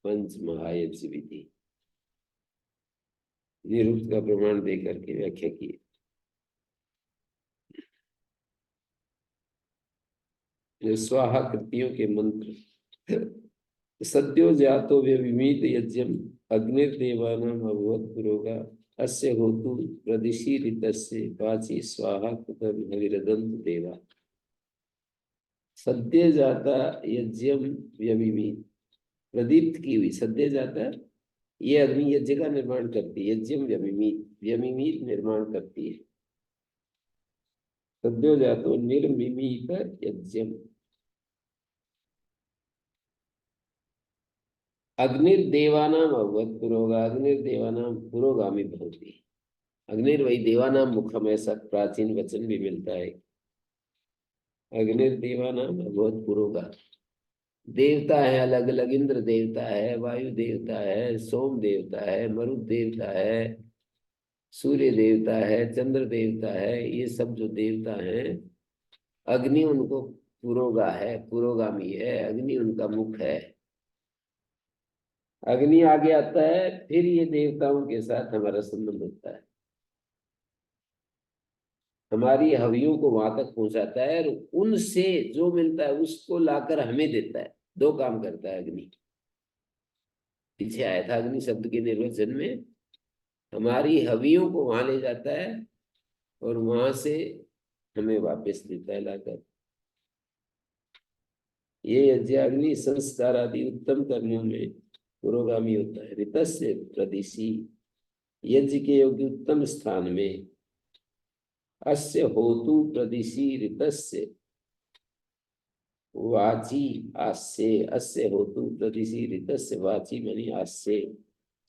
पंच महायज्ञ विधि, निरुक्त का प्रमाण दे करके व्याख्या की। जो स्वाहा कृतियों के मंत्र। सद्यो जातो व्यविमीत यज्ञम अग्निर्देवानाम अभवत् पुरोगा अस्य होतु प्रदिशि ऋतस्य वाचि स्वाहा कृतं हविरदन्तु देवा। सद्य जाता यज्ञम व्यविमीत, प्रदीप्त की हुई सद्य जाता, ये अग्नि यज्ञ का निर्माण करती है। यज्ञम व्यमिमीत, व्यमिमीत निर्माण करती है। सद्यो जातो निर्मिमीत यज्ञम। अग्निर्देवानाम अभवत् पुरोगा, अग्निर्देवानाम पुरोगामी भवति। अग्निर्वै देवानाम मुखम, ऐसा प्राचीन वचन भी मिलता है। अग्निर्देवानाम अभवत् पुरोगा। देवता है अलग अलग, इंद्र देवता है, वायु देवता है, सोम देवता है, मरुत देवता है, सूर्य देवता है, चंद्र देवता है। ये सब जो देवता हैं, अग्नि उनको पुरोगा है, पुरोगामी है। अग्नि उनका मुख है। अग्नि आगे आता है, फिर ये देवताओं के साथ हमारा संबंध होता है। हमारी हवियों को वहां तक पहुंचाता है और उनसे जो मिलता है उसको लाकर हमें देता है। दो काम करता है अग्नि। पीछे आया था अग्नि शब्द के निर्वचन में। हमारी हवियों को वहां ले जाता है और वहां से हमें वापस देता है लाकर। ये यज्ञाग्नि संस्कार आदि उत्तम कर्मों में पुरोगामी होता है। ऋतस्य प्रदिशि, यज्ञ के योग्य उत्तम स्थान में। अस्य होतु प्रदिशि ऋतस्य वाची आस्ये, अस्य होतु प्रदिशि ऋतस्य वाची मणि आस्ये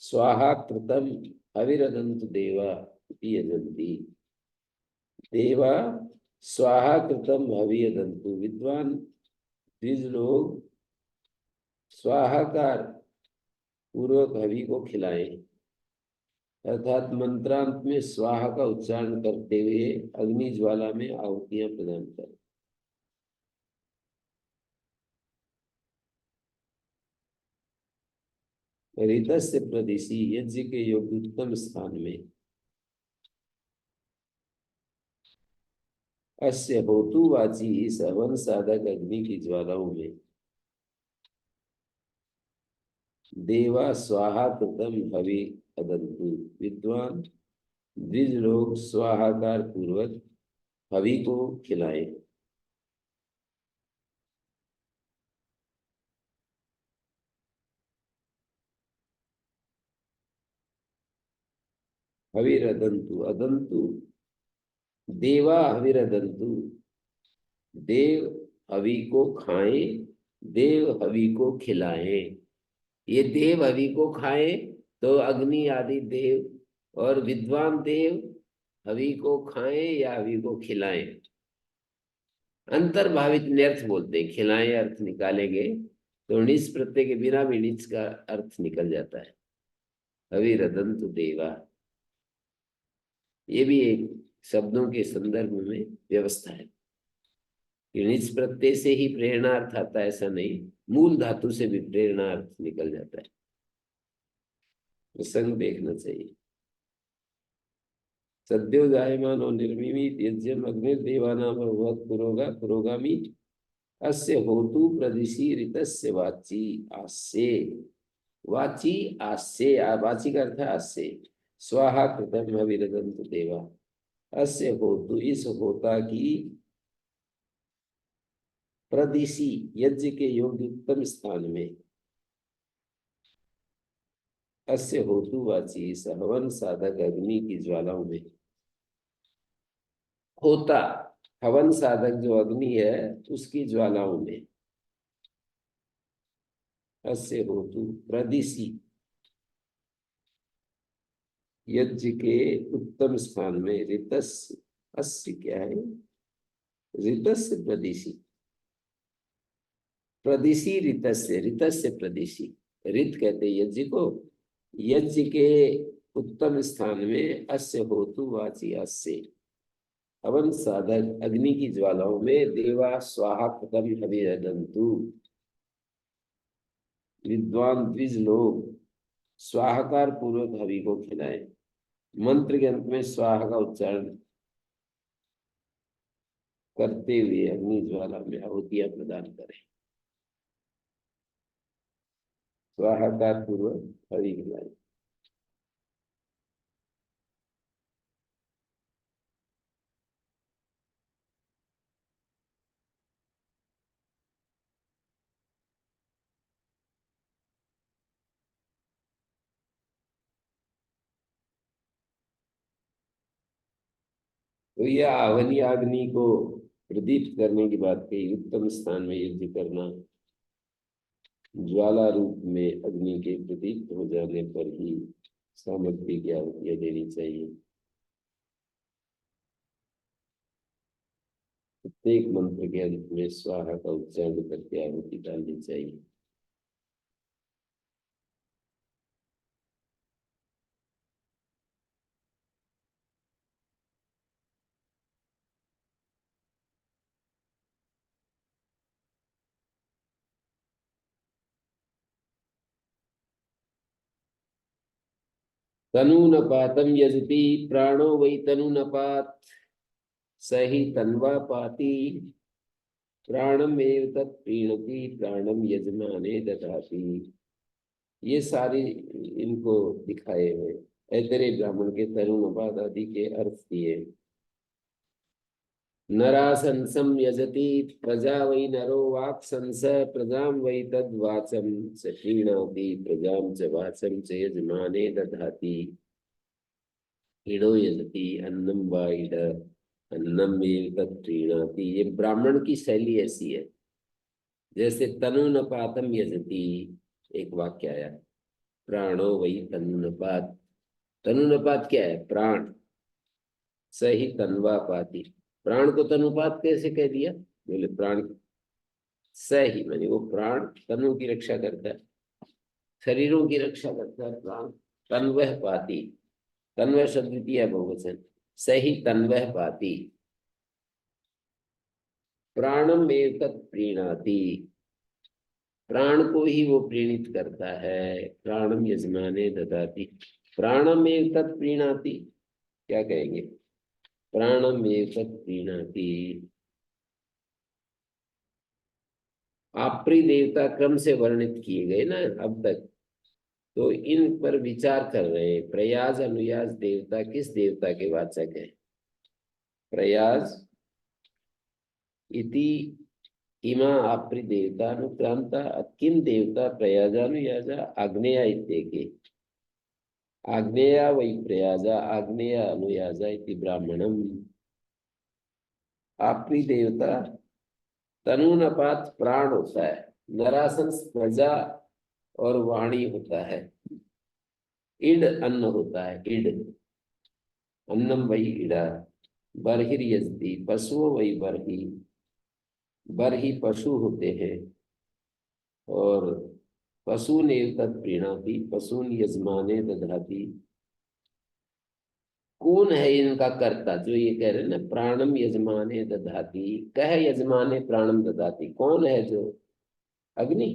स्वाहा कृतम अविरदन्तु देवा इति यजन्ति। देवा स्वाहा कृतम अविरदन्तु, विद्वान द्विज लोग स्वाहाकार पूर्वक हवि को खिलाएं, अर्थात मंत्रांत में स्वाहा का उच्चारण करते हुए अग्नि ज्वाला में आहुतियां प्रदान करें। ऋतस्य प्रदिशि, यज्ञ के योग्य उत्तम स्थान में। अस्य होतु वाची, इस हवन साधक अग्नि की ज्वालाओं में। देवा स्वाहा कृतम हवि अदंतु, विद्वान द्विज लोग स्वाहाकार पूर्वक हवि को खिलाएं। हविरदंतु, अदंतु देवा हविरदंतु, देव हवि को खाएं, देव हवि को खिलाएं। ये देव हवि को खाएं तो अग्नि आदि देव और विद्वान देव हवि को खाएं या हवि को खिलाएं। अंतर्भावित अर्थ बोलते हैं। खिलाएं अर्थ निकालेंगे तो निच प्रत्यय के बिना भी निच का अर्थ निकल जाता है। हविरदंतु देवा, ये भी एक शब्दों के संदर्भ में व्यवस्था है। निच प्रत्यय से ही प्रेरणार्थ आता है ऐसा नहीं, मूल धातु से भी प्रेरणार्थ निकल जाता है। प्रसंग देखना चाहिए। सद्यो जायमान और निर्मिमीत यज्ञम अग्निर्देवानाम भगवत पुरोगा पुरोगामी अस्य होतु प्रदिशि ऋतस्य वाची आस्ये। वाची आस्ये, वाची का अर्थ है आस्ये। स्वाहा कृतम हविरदन्तु देवा। अस्य होतु, इस होता की प्रदिशि, यज्ञ के योग्य उत्तम स्थान में। अस्य होतु वाची, इस हवन साधक अग्नि की ज्वालाओं में। होता हवन साधक जो अग्नि है उसकी ज्वालाओं में। अस्य होतु प्रदिशि, यज्ञ के उत्तम स्थान में। ऋतस्य, अस्य क्या है, ऋतस्य प्रदिशि, प्रदिशि ऋतस्य, ऋतस्य प्रदिशि। ऋत कहते हैं यज्ञ को। यज्ञ के उत्तम स्थान में अस्य होतु वाची अस्य, हवन साधक अग्नि की ज्वालाओं में। देवा स्वाहा कृतम हविरदन्तु, विद्वान द्विज लोग स्वाहाकार पूर्वक हवि को खिलाएं। मंत्र के अंत में स्वाहा का उच्चारण करते हुए अग्नि ज्वाला में आहुतियां प्रदान करें। स्वाहाकार पूर्वक हरि हिलाएं। तो यह आवनी अग्नि को प्रदीप्त करने की बात कही। उत्तम स्थान में यज्ञ करना, ज्वाला रूप में अग्नि के प्रदीप्त हो जाने पर ही सामग्री की आहुतियां देनी चाहिए। प्रत्येक मंत्र के अंत में स्वाहा का उच्चारण करके आहुति डालनी चाहिए। तनु न पातम यजति प्राणो वै तनु न पात, सही तन्वा पाति प्राणम एव तत् प्रीणति प्राणम यजमाने ददाति। ये सारी इनको दिखाए हुए ऐतरेय ब्राह्मण के तनु न पात आदि के अर्थ दिए। नरासंसं यजति प्रजा वै नरो वाक्संस प्रजां वै तद्वाचं स प्रीणाति प्रजां च वाचं च यजमाने दधाति। इडो यजति अन्नम वा इड अन्नम एव तत् प्रीणाति। ये ब्राह्मण की शैली ऐसी है। जैसे तनु न पातम यजति, एक वाक्य आया, प्राणो वै तनु न पात। तनु न पात क्या है? प्राण। सही तन्वा पाती, प्राण को तनुपात कैसे कह दिया? बोले प्राण सही, मानी वो प्राण तनु की रक्षा करता है, शरीरों की रक्षा करता है प्राण। तन्वह पाती, तन्वह शब्द दिया बहुवचन, सही तन्वह पाती प्राणम एव तत् प्रीणाति। प्राण को ही वो प्रीणित करता है। प्राणम यजमाने ददाति, प्राणम एव तत् प्रीणाति, क्या कहेंगे? प्राणम एव तत् प्रीणाति। आपरी देवता क्रम से वर्णित किए गए ना अब तक, तो इन पर विचार कर रहे हैं। प्रयाज अनुयाज देवता किस देवता के वाचक है? प्रयाज इति इमा आपरी देवता अनुक्रांता किम देवता प्रयाजानुयाजा आग्नेया इत्येके। आग्नेया वै प्रयाजा आग्नेया अनुयाजा इति ब्राह्मणम। आपरी देवता तनुनपात प्राण होता है, नरासंस प्रजा और वाणी होता है, इड अन्न होता है, इड अन्नम वही इड़ा, बरहिर यजति पशुओं वही बरही, बरही पशु होते हैं और पशु ने तत् प्रीणाति पशुन यजमाने दधाति। कौन है इनका कर्ता? जो ये कह रहे हैं ना, प्राणम यजमाने दधाति, कह यजमाने प्राणम दधाति, कौन है? जो अग्नि।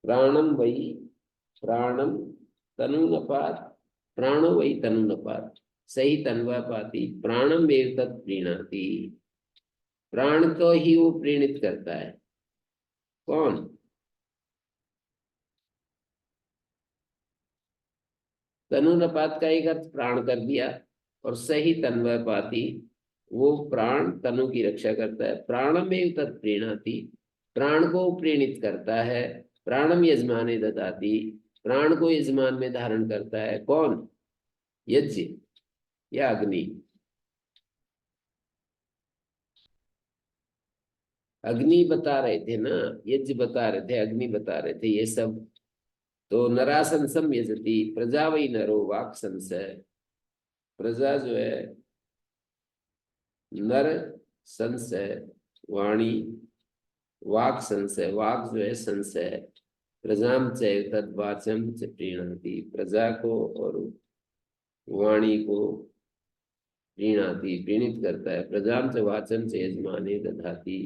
प्राणम वही प्राणम तनुनपात, प्राणो वही तनुनपात, सही तन्वा पाती प्राणम एव तत् प्रीणाति। प्राण को ही वो प्रीणित करता है। कौन? तनुनपात का एक अर्थ प्राण कर दिया, और सही तन्वा पाती, वो प्राण तनु की रक्षा करता है। प्राणम एव तत् प्रीणाति, प्राण को प्रीणित करता है। प्राणम यजमाने ददाति, प्राण को यजमान में धारण करता है। कौन? यज्ञ या अग्नि। अग्नि बता रहे थे ना, यज्ञ बता रहे थे, अग्नि बता रहे थे, ये सब। तो नरासंसम यजति प्रजा वही नरो वाक संस, प्रजा जो है नर, संस है वाणी, वाक संस है, वाक जो है संस है। प्रजाम च तद्वाचम च प्रीणाति, प्रजा को और वाणी को प्रीणाति प्रीणित करता है। प्रजाम च वाचम च यजमाने दधाति,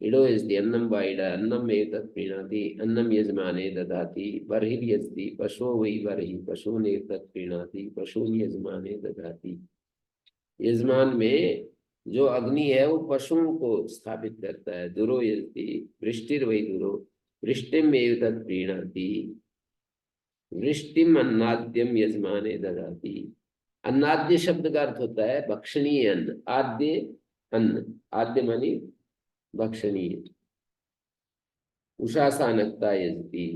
इडो यजति अन्नम वा इड अन्नम एव तत् प्रीणाति अन्नम यजमाने दधाति। बर्हिर् यजति पशो वै बर्हि पशून् एव तत् प्रीणाति पशून् यजमाने दधाति। यजमान में जो अग्नि है वो पशुओं को स्थापित करता है। दुरो यजति वृष्टिर्वै दुरो वृष्टिम एव तत् प्रीणाति वृष्टिम अन्नाद्यम यजमाने ददाति। अन्नाद्य शब्द का अर्थ होता है भक्षणीय अन्न। आद्य अन्न, आद्य मानी भक्षणीय। उषासानक्ता यजति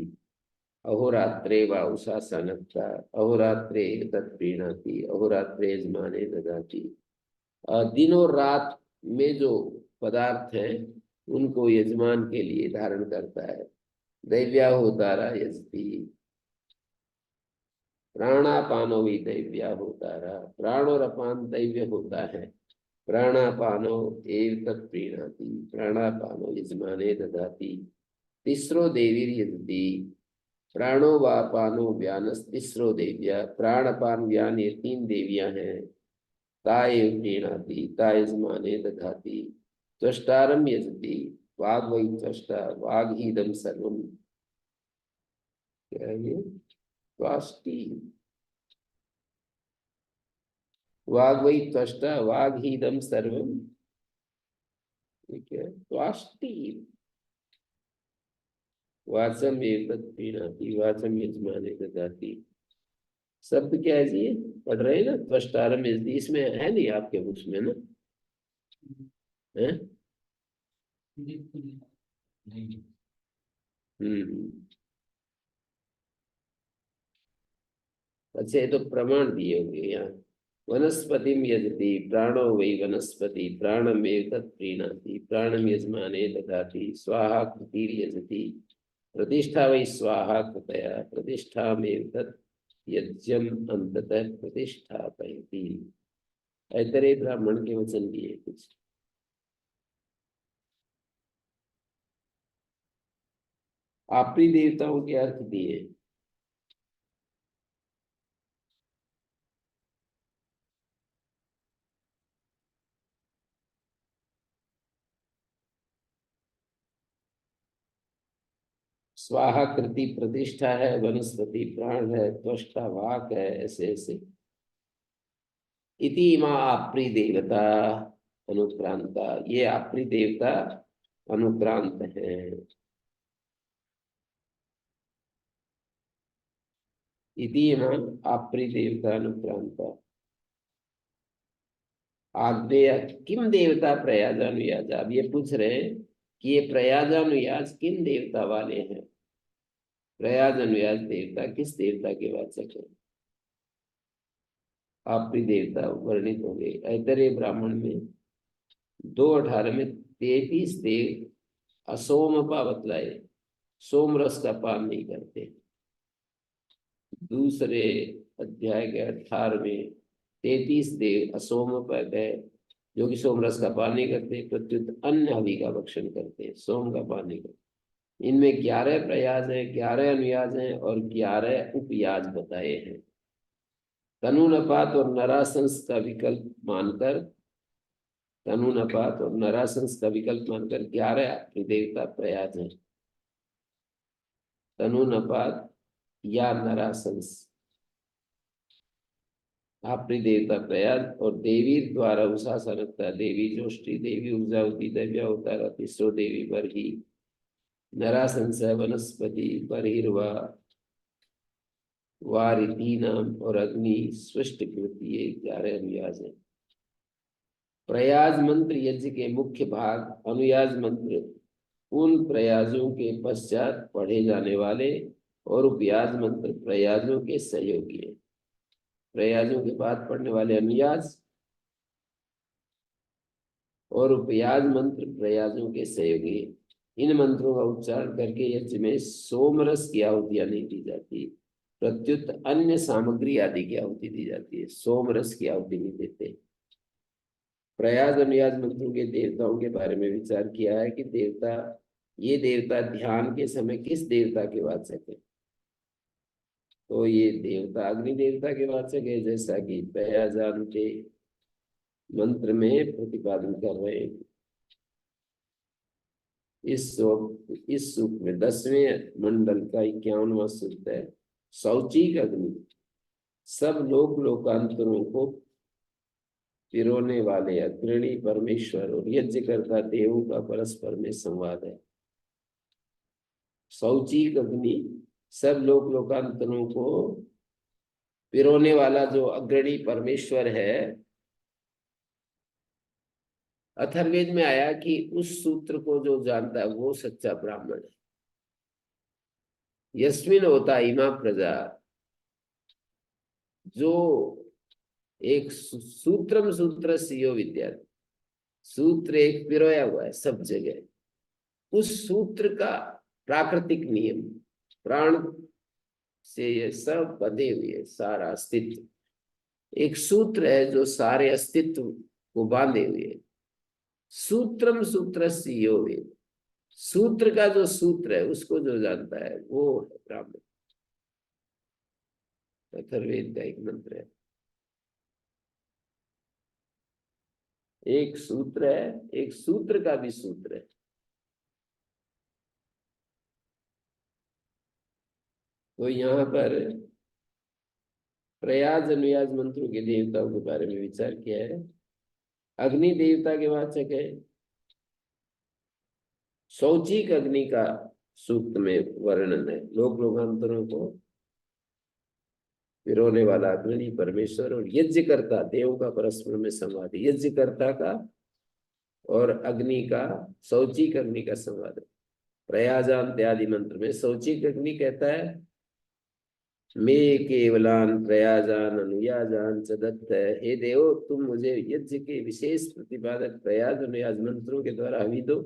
अहोरात्रे वा उषासानक्ता अहोरात्रे तत् प्रीणाति अहोरात्रे यजमाने ददाति। दिन और रात में जो पदार्थ हैं उनको यजमान के लिए धारण करता है। दैव्या होतारा यजति प्राणापानो भी दैव्या होतारा। प्राण और अपान दैव्य होता है। प्राणापानो एव तत् प्रीणाति प्राणापानो यजमाने ददाति। तीसरो देवी यजति प्राणो व पानो व्यानस तीसरो देव्या। प्राण अपान व्यान ये तीन देवियां हैं। ताय प्रीणाति ताय यजमाने दधाति। त्वष्टारम यजति वाग वै त्वष्टा वाग ही इदं सर्वम। क्या है ये? त्वष्टि वाग वै त्वष्टा वाग ही इदं सर्वम। ठीक है, त्वष्टि वाचम एतत् प्रीणाति वाचम यजमाने ददाति। शब्द क्या है जी? पढ़ रहे हैं ना? त्वष्टारम यजति, इसमें है नहीं आपके बुक्स में ना? है? अच्छा, ये तो प्रमाण दिए होंगे यहाँ। वनस्पतिम यजति प्राणो वै वनस्पति प्राणमेव तत् प्रीणाति प्राणम यजमाने ददाति। स्वाहा कृतिर्यजति प्रतिष्ठा वै स्वाहा कृतया प्रतिष्ठामेव तत् यज्ञम अंततः प्रतिष्ठापयति। ऐतरेय ब्राह्मण के वचन दिए कुछ। आपरी देवताओं के अर्थ दिए। स्वाहाकृति प्रतिष्ठा है, वनस्पति प्राण है, त्वष्टा वाक है, ऐसे ऐसे। इति इमा आपरी देवता अनुक्रांता, ये आपरी देवता अनुक्रांत है। इति इमा आपरी देवता अनुक्रांता। आग्नेय किम देवता प्रयाजानुयाज। अब ये पूछ रहे हैं कि ये प्रयाजानुयाज किन देवता वाले हैं। प्रयाज अनुयाज देवता किस देवता के वाचक है? आपरी देवता वर्णित होंगे। ऐतरेय ब्राह्मण में 2:18 में 33 देव असोमपा बतलाए, सोम रस का पान नहीं करते। दूसरे अध्याय के 18 में 33 देव असोमपा गए, जो कि सोम रस का पान नहीं करते, प्रत्युत अन्य हवि का भक्षण करते, सोम का पान नहीं करते। इनमें 11 प्रयाज हैं, 11 अनुयाज हैं और 11 उपयाज बताए हैं। तनुनपात और नराशंस का विकल्प मानकर, तनुनपात और नराशंस का विकल्प मानकर 11 देवता प्रयाज हैं। तनुनपात या नराशंस आपरी देवता प्रयाग और देवी द्वारा उषा सनकता, देवी जोष्टि, देवी ऊर्जावती, दैव्या अवतारा, तीसरो देवी बरही, नराशंस वनस्पति बरहिर्वा वारिती नाम और अग्नि सृष्ट कृति, ये 11 अनुयाज है। प्रयाज मंत्र यज्ञ के मुख्य भाग, अनुयाज मंत्र उन प्रयाजों के पश्चात पढ़े जाने वाले और उपयाज मंत्र प्रयाजों के सहयोगी है। प्रयाजों के बाद पढ़ने वाले अनुयाज और उपयाज मंत्र प्रयाजों के सहयोगी। इन मंत्रों का उच्चारण करके यज्ञ में सोमरस की आहुतियां नहीं दी जाती, प्रत्युत अन्य सामग्री आदि की आहुति दी जाती है। सोमरस की आहुति नहीं देते। प्रयाज अनुयाज मंत्रों के देवताओं के बारे में विचार किया है कि ये देवता ध्यान के समय किस देवता के वाचक है। तो ये देवता अग्नि देवता के वाचक है, जैसा कि प्रयाजान के मंत्र में प्रतिपादन कर रहे हैं। इस सूक्त में 10वें मंडल का 51वां सूक्त है। शौचिक अग्नि सब लोकांतरों को पिरोने वाले अग्रणी परमेश्वर और यज्ञकर्ता देवों का परस्पर में संवाद है। सौचिक अग्नि सब लोक लोकांतरों को पिरोने वाला जो अग्रणी परमेश्वर है। अथर्ववेद में आया कि उस सूत्र को जो जानता है वो सच्चा ब्राह्मण है। यस्मिन होता इमा प्रजा, जो एक सूत्रम सूत्र सीयो विद्या, सूत्र एक पिरोया हुआ है सब जगह। उस सूत्र का प्राकृतिक नियम, प्राण से ये सब बंधे हुए, सारा अस्तित्व एक सूत्र है जो सारे अस्तित्व को बांधे हुए। सूत्रम सूत्र सीयो, सूत्र का जो सूत्र है उसको जो जानता है वो है ब्राह्मण। अथर्ववेद का एक मंत्र है, एक सूत्र है, एक सूत्र का भी सूत्र है। तो यहाँ पर प्रयाज अनुयाज मंत्रों के देवताओं के बारे में विचार किया है। अग्नि देवता के वाचक है। सौचिक अग्नि का सूक्त में वर्णन है। लोक लोकांतरों को पिरोने वाला अग्नि परमेश्वर और यज्ञकर्ता देवों का परस्पर में संवाद। यज्ञकर्ता का और अग्नि का, सौचिक अग्नि का संवाद है। प्रयाजान इत्यादि मंत्र में सौचिक अग्नि कहता है मे केवलान प्रयाजान अनुयाजान च दत्त, हे देव तुम मुझे यज्ञ के विशेष प्रतिपादक प्रयाज अनुयाज मंत्रों के द्वारा हवि दो।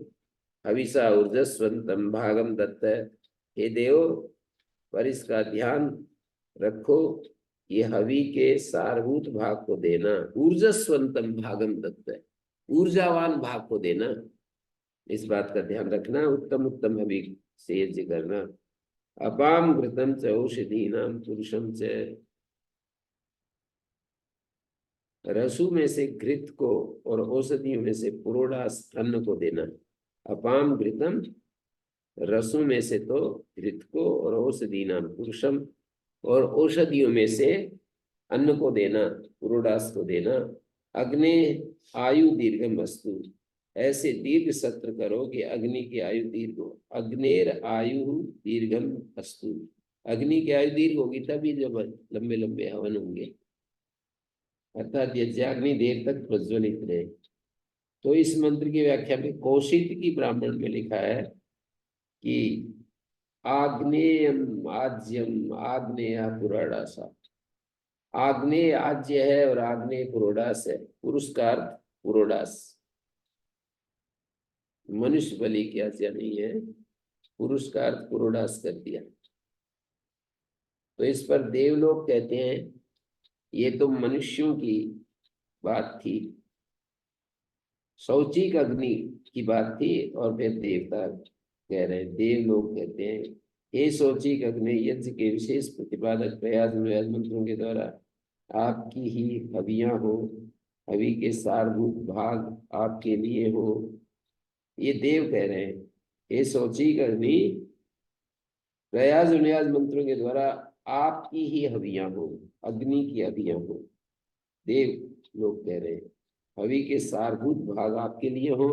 हविषा ऊर्जस्वंतम भागम दत्त, हे देव पर इसका ध्यान रखो, ये हवि के सारभूत भाग को देना। ऊर्जस्वंतम भागम दत्त, ऊर्जावान भाग को देना, इस बात का ध्यान रखना। उत्तम उत्तम हवि से यज्ञ करना। अपाम घृतम च औषधीनाम पुरुषम च, रसु में से घृत को और औषधियों में से पुरोडास अन्न को देना। अपाम घृतम, रसु में से तो घृत को और औषधि नाम पुरुषम, और औषधियों में से अन्न को देना, पुरोडास को देना। अग्नि आयु दीर्घम अस्तु, ऐसे दीर्घ सत्र करो कि अग्नि की आयु दीर्घ हो। अग्नेर आयु दीर्घम अस्तु, अग्नि की आयु दीर्घ होगी तभी जब लंबे लंबे हवन होंगे, अर्थात यज्ञाग्नि देर तक प्रज्वलित रहे। तो इस मंत्र की व्याख्या में कौशिक की ब्राह्मण में लिखा है कि आग्नेयम आज्यम आग्नेय पुरोडासा, आग्नेय आज्य है और आग्नेय पुरोडास है। पुरुष का अर्थ पुरोडास, मनुष्य बलि की आज्ञा नहीं है, पुरुष का अर्थ पुरोडास कर दिया। तो इस पर देवलोक कहते हैं ये तो मनुष्यों की बात थी, सौचिक अग्नि की बात थी, और फिर देवता कह रहे हैं, देवलोक कहते हैं हे सौचिक अग्नि, यज्ञ के विशेष प्रतिपादक प्रयास मंत्रों के द्वारा आपकी ही हवियां हो, हवि के सारभूत भाग आपके लिए हो। ये देव कह रहे हैं हे सौचिक अग्नि, प्रयास अनुयाज मंत्रों के द्वारा आपकी ही हवियां हो, अग्नि की हवियां हो। देव लोग कह रहे हैं हवि के सारभूत भाग आपके लिए हो,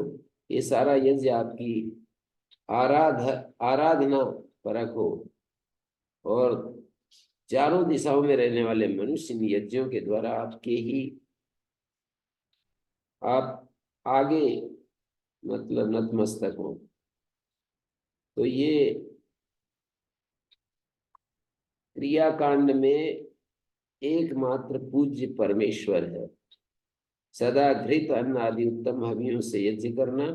ये सारा यज्ञ आपकी आराधना परक हो, और चारों दिशाओं में रहने वाले मनुष्य इन यज्ञों के द्वारा आपके ही, आप आगे मतलब नतमस्तक हो। तो ये क्रियाकांड में एकमात्र पूज्य परमेश्वर है। सदा घृत अन्न आदि उत्तम हवियों से यज्ञ करना,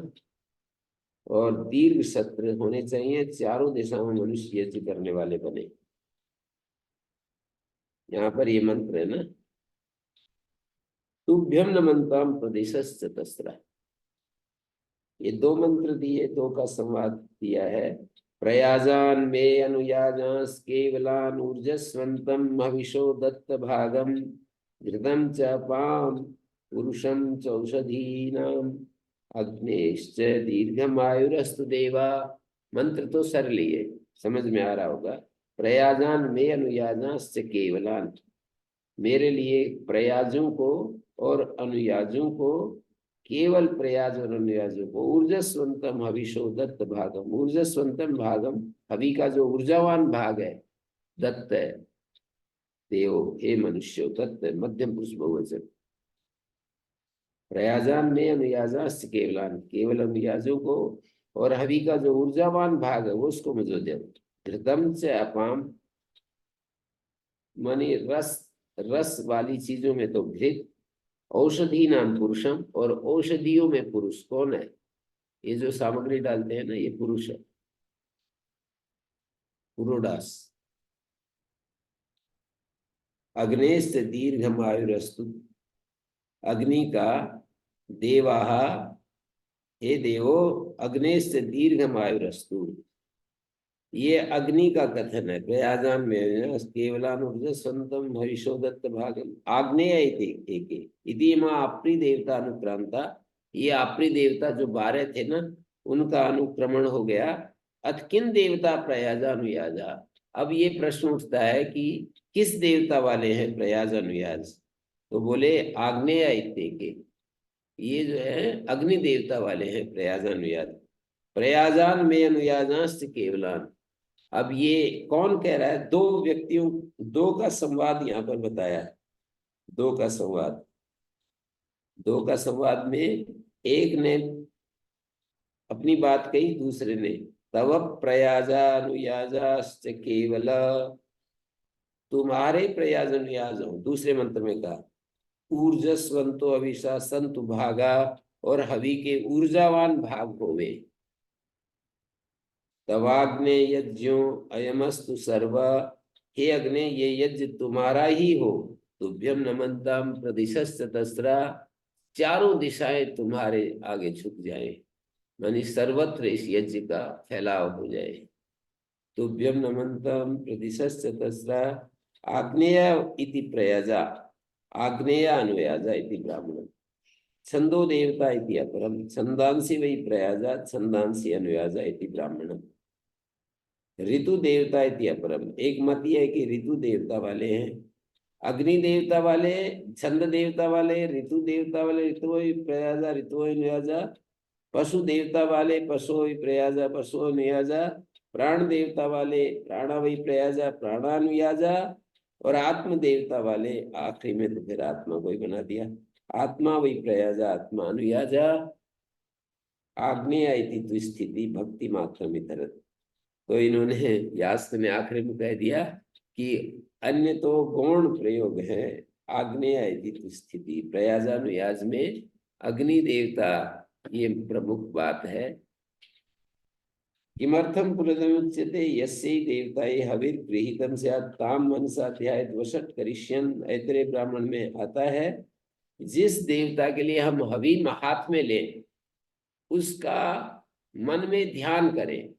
और दीर्घ सत्र होने चाहिए, चारों दिशाओं में मनुष्य यज्ञ करने वाले बने। यहाँ पर ये मंत्र है ना, तुभ्यम नमन्ताम प्रदेशस्तस्त्र, ये दो मंत्र दिए, दो का संवाद दिया है। प्रयाजान में अनुयाजांस केवलान ऊर्जस्वंतम हविषो दत्त भागम घृतम च पाम पुरुषम चौषधीनाम अग्नेश्च दीर्घमायुरस्तु देवा। मंत्र तो सरल ही है, समझ में आ रहा होगा। प्रयाजान में अनुयाजांश्च केवलान, मेरे लिए प्रयाजों को और अनुयाजों को, केवल प्रयाज और अनुयाजों को, ऊर्जस्वंतम हविषो दत्त भागम, ऊर्जस्वंतम भागम, हवि का जो ऊर्जावान भाग है दत्त है, देव हे मनुष्य, दत्त है, मध्यम पुरुष बहुवचन। प्रयाजान में अनुयाजास्त केवलान, केवल अनुयाजों को, और हवि का जो ऊर्जावान भाग है वो उसको मुझे दे। घृतम से अपाम, मानी रस, रस वाली चीजों में तो घृत, औषधि नाम पुरुषम, और औषधियों में पुरुष कौन है? ये जो सामग्री डालते हैं ना, ये पुरुष है, पुरोडास। अग्नेश दीर्घमायुरस्तु, अग्नि का, देवाः, हे देवो, अग्नेश दीर्घमायुरस्तु, ये अग्नि का कथन है। प्रयाजान में केवलानुर्ज संतम भविष्यो दत्त भागम, आग्नेय इति मां आपरी देवता अनुक्रांता, ये आपरी देवता जो 12 थे ना, उनका अनुक्रमण हो गया। अथ किन देवता प्रयाजा अनुयाजा, अब ये प्रश्न उठता है कि किस देवता वाले हैं प्रयाज अनुयाज? तो बोले आग्नेय इत्तेके, ये जो है अग्नि देवता वाले हैं प्रयाज अनुयाज। प्रयाजान में अनुयाजास्त केवलान, अब ये कौन कह रहा है? दो व्यक्तियों, दो का संवाद यहाँ पर बताया है। दो का संवाद, दो का संवाद में एक ने अपनी बात कही, दूसरे ने। तव प्रयाजा अनुयाजाश्च केवल, तुम्हारे प्रयाज अनुयाज हो, दूसरे मंत्र में कहा। ऊर्जस्वंतो अभिषा संतु भागा, और हवि के ऊर्जावान भाग होवे। तवाग्ने यज्ञो अयमस्तु सर्व, हे अग्ने ये यज्ञ तुम्हारा ही हो। तुभ्यम नमन्तम प्रदिशश्च तस्रा, चारों दिशाएं तुम्हारे आगे झुक जाए, मानी सर्वत्र इस यज्ञ का फैलाव हो जाए। तुभ्यम नमन्तम प्रदिशश्च तस्रा, आग्नेय इति प्रयाजा, आग्नेय अनुयाजा इति ब्राह्मण, छंदो देवता इति अपरम, छंदांसी वही प्रयाजा, छंदांसी अनुयाजा इति ब्राह्मण। ऋतु देवता इति अपरम, एक मत यह है कि ऋतु देवता वाले हैं, अग्नि देवता वाले, छंद देवता वाले, ऋतु देवता वाले ऋतु प्रयाजा ऋतु अनुयाजा, पशु देवता वाले पशु प्रयाजा पशु अनुयाजा, प्राण देवता वाले प्राणा वही प्रयाजा प्राणानुयाजा, और आत्म देवता वाले, आखिरी में तो फिर आत्मा को ही बना दिया, आत्मा वही प्रयाजा आत्मा अनुयाजा। आग्नेय इति तु स्थिति भक्ति मात्रम इतरत, तो इन्होंने यास्क ने आखिरी में कह दिया कि अन्य तो गौण प्रयोग है। आग्नेय इति स्थिति, प्रयाजानुयाज में अग्नि देवता ये प्रमुख बात है। किमर्थम पुनरुच्यते यस्यै देवतायै हविर्गृहीतम स्यात् ताम मनसा ध्यायेत् वषट् करिष्यन्, ऐतरेय ब्राह्मण में आता है, जिस देवता के लिए हम हवि हाथ में लें उसका मन में ध्यान करें।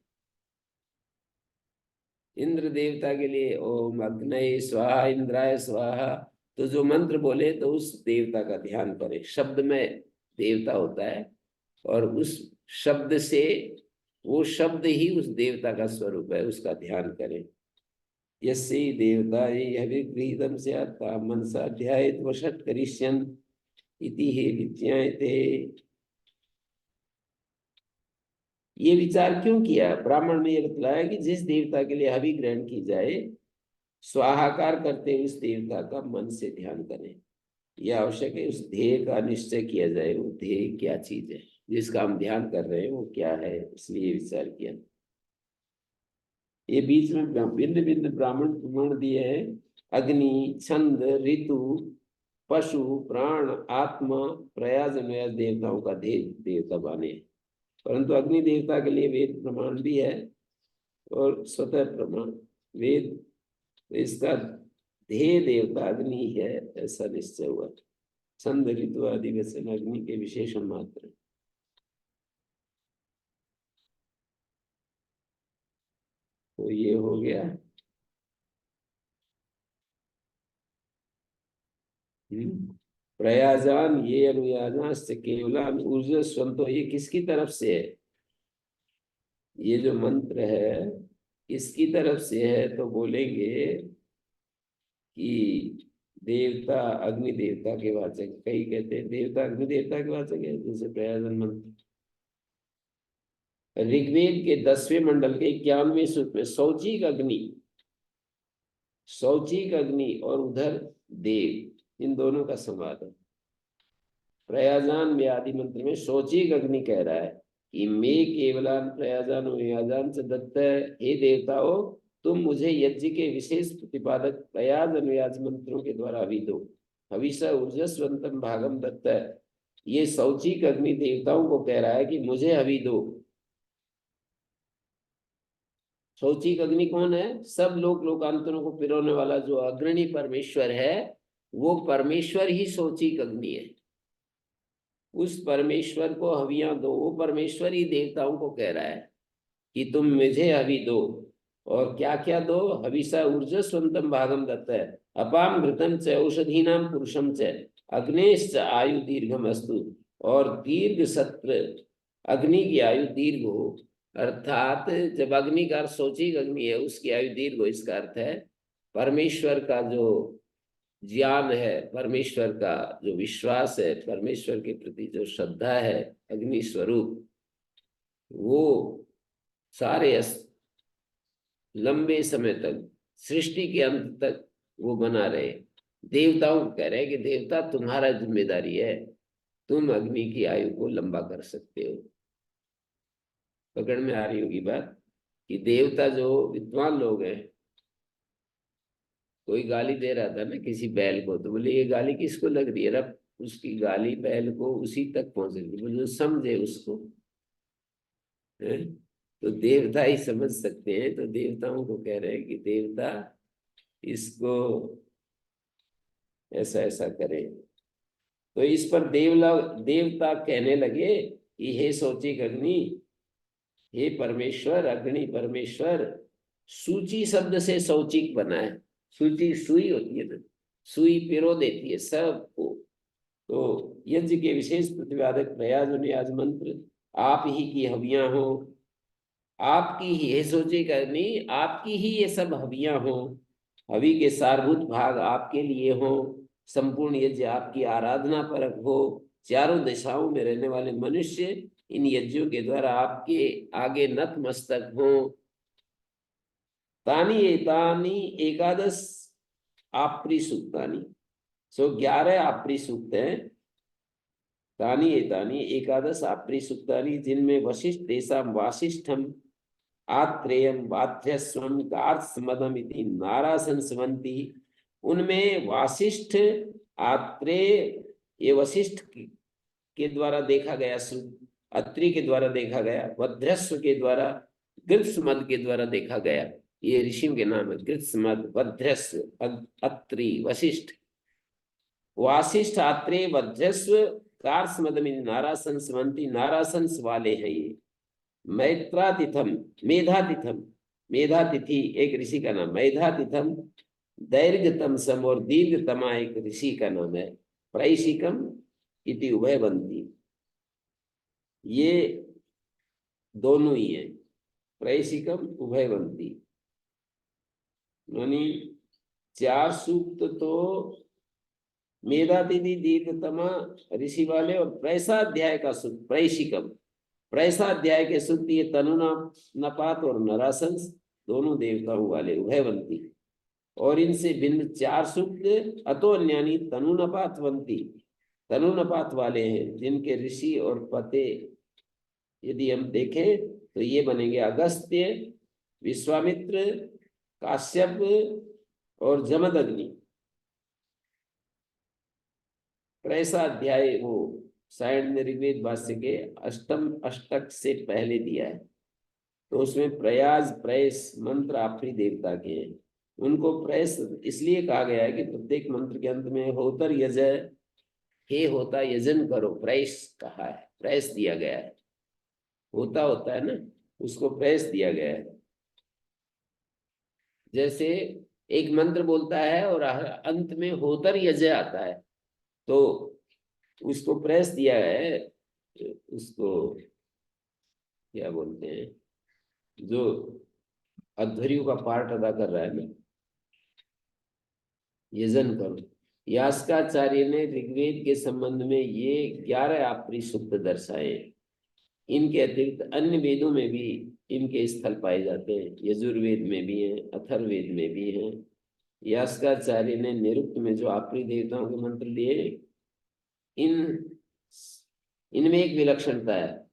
इंद्र देवता के लिए ओम अग्नये स्वाहा इंद्राय स्वाहा, तो जो मंत्र बोले तो उस देवता का ध्यान करें। शब्द में देवता होता है, और उस शब्द से, वो शब्द ही उस देवता का स्वरूप है, उसका ध्यान करें। यस्यै देवतायै हविर्गृहीतं स्यात् तां मनसा ध्यायेत् वषट् करिष्यन् इति हे विज्ञायते। ये विचार क्यों किया? ब्राह्मण ने यह बतलाया कि जिस देवता के लिए हवि ग्रहण की जाए, स्वाहाकार करते उस देवता का मन से ध्यान करें। यह आवश्यक है, उस ध्येय का निश्चय किया जाए, वो ध्येय क्या चीज है जिसका हम ध्यान कर रहे हैं, वो क्या है, इसलिए विचार किया। ये बीच में भिन्न भिन्न ब्राह्मण प्रमाण दिए हैं। अग्नि, छंद, ऋतु, पशु, प्राण, आत्मा, प्रयाज अनुयाज देवताओं का देवता बने, परंतु अग्नि देवता के लिए वेद प्रमाण भी है और स्वतः प्रमाण। वेद इसका ध्येय देवता अग्नि है ऐसा निश्चय हुआ। छंद, ऋतु आदि वचन अग्नि के विशेषण मात्र। तो ये हो गया। प्रयाजान ये अनुयाजांश्च केवलान ऊर्जस्वं, तो ये किसकी तरफ से है? ये जो मंत्र है किसकी तरफ से है? तो बोलेंगे कि देवता अग्नि देवता के वाचक, कई कहते हैं देवता अग्नि देवता के वाचक है, जैसे प्रयाजन मंत्र। ऋग्वेद के 10वें मंडल के 91वें सूक्त में सौचिक अग्नि, सौचिक अग्नि और उधर देव, इन दोनों का संवाद है। प्रयाजान में आदि मंत्र में सौचिक अग्नि कह रहा है कि मैं केवलान प्रयाजान व्याजान से दत्त, हे देवताओं तुम मुझे यज्ञ के विशेष प्रतिपादक प्रयाज अनुयाज मंत्रों के द्वारा अभी दो। हविषा ऊर्जस्वंतम भागम दत्त, ये सौचिक अग्नि देवताओं को कह रहा है कि मुझे अभी दो। सौचिक अग्नि कौन है? सब लोक लोकांतरों को पिरोने वाला जो अग्रणी परमेश्वर है, वो परमेश्वर ही सौचिक अग्नि है। उस परमेश्वर को हवियां दो। वो परमेश्वर ही देवताओं को कह रहा है कि तुम मुझे हवि दो। और क्या क्या दो? हविषा ऊर्जस्वंतम भागम दत्त है, अपाम घृतम च औषधीनाम पुरुषम च अग्नेश्च आयु दीर्घम अस्तु, और दीर्घ सत्र, अग्नि की आयु दीर्घ हो। अर्थात जब अग्नि का सौचिक अग्नि है, उसकी आयु दीर्घ हो, इसका अर्थ है परमेश्वर का जो ज्ञान है, परमेश्वर का जो विश्वास है, परमेश्वर के प्रति जो श्रद्धा है, अग्नि स्वरूप, वो सारे लंबे समय तक, सृष्टि के अंत तक वो बना रहे। देवताओं को कह रहे हैं कि देवता तुम्हारा जिम्मेदारी है, तुम अग्नि की आयु को लंबा कर सकते हो। पकड़ में आ रही होगी बात कि देवता जो विद्वान लोग हैं, कोई गाली दे रहा था ना किसी बैल को, तो बोले ये गाली किसको लग रही है? रब उसकी गाली बैल को उसी तक पहुंचेगी, बोले समझे उसको है? तो देवता ही समझ सकते हैं। तो देवताओं को कह रहे हैं कि देवता इसको ऐसा ऐसा करे। तो इस पर देवता कहने लगे कि हे सौचिक अग्नि, हे परमेश्वर, अग्नि परमेश्वर, सूची शब्द से सौचिक बना है। सूची सुई होती है ना, सुई पिरो देती है सबको। तो यज्ञ के विशेष प्रतिपादक प्रयाज नियाज मंत्र आप ही की हवियां हो, आपकी ही, हे सौचिक अग्नि, आपकी ही ये सब हवियां हो, हवि के सारभूत भाग आपके लिए हो, संपूर्ण यज्ञ आपकी आराधना परक हो, चारों दिशाओं में रहने वाले मनुष्य इन यज्ञों के द्वारा आपके आगे नतमस्तक हो। तानी एतानी एकादश आपरी सूक्तानी, सो 11 आपरी सूक्त हैं। तानी एतानी एकादश आपरी सूक्तानी, जिनमें वशिष्ठ तेषां वासिष्ठम आत्रेयम वाध्यस्वम कार्त्समदम इति नारासंस्वन्ति, उनमें वासिष्ठ, आत्रेय, ये वशिष्ठ के द्वारा देखा गया, अत्रि के द्वारा देखा गया, वध्यस्व के द्वारा, गृत्समद के द्वारा देखा गया। ये ऋषियों के नाम है, गृत्समद, वध्यस्व, अत्रि, वशिष्ठ। वासिष्ठ, आत्रेय, वध्यस्व, कार्त्समदम नारासंस्वन्ति, नारासंस वाले हैं ये। मैत्रातिथम, मेधातिथम, मेधातिथि एक ऋषि का नाम, मेधातिथम, दैर्घ्यतम सम, और दीर्घतमा एक ऋषि का नाम है, प्रैशिकम इति उभयवंती। ये दोनों ही है, प्रैशिकम उभयवंती। यानी 4 सूक्त तो मेधातिथि दीर्घतमा ऋषि वाले, और प्रैसाध्याय का सूक्त प्रैशिकम, प्रैसाध्याय के सूक्त ये तनुना नपात और नरासंस, दोनों देवताओं वाले उभयवंती। और इनसे भिन्न 4 सूक्त अतोन्यानी तनुनपातवंती, तनुनपात वाले हैं, जिनके ऋषि और पते यदि हम देखें तो ये बनेंगे अगस्त्य, विश्वामित्र, काश्यप और जमदग्नि। प्रैसाध्याय वो साइड में ऋग्वेद भाष्य के अष्टम अष्टक से पहले दिया है, तो उसमें प्रयाज प्रैस मंत्र आखिरी देवता के हैं। उनको प्रैस इसलिए कहा गया है कि प्रत्येक मंत्र के अंत में होतर यज, हे होता यजन करो, प्रैस कहा है, प्रैस दिया गया है। होता होता है ना, उसको प्रैस दिया गया है। जैसे एक मंत्र बोलता है और अंत में होतर यज आता है, तो उसको प्रेस दिया है। उसको क्या बोलते हैं, जो अध्वर्यु का पार्ट अदा कर रहा है ना, यजन करो, यास्काचार्य ने ऋग्वेद के संबंध में ये 11 आपरी सूक्त दर्शाए। इनके अतिरिक्त अन्य वेदों में भी इनके स्थल पाए जाते हैं। यजुर्वेद में भी हैं, अथर्ववेद में भी हैं। यास्काचार्य ने निरुक्त में जो आपरी देवताओं के मंत्र दिए, इन इनमें एक विलक्षणता है।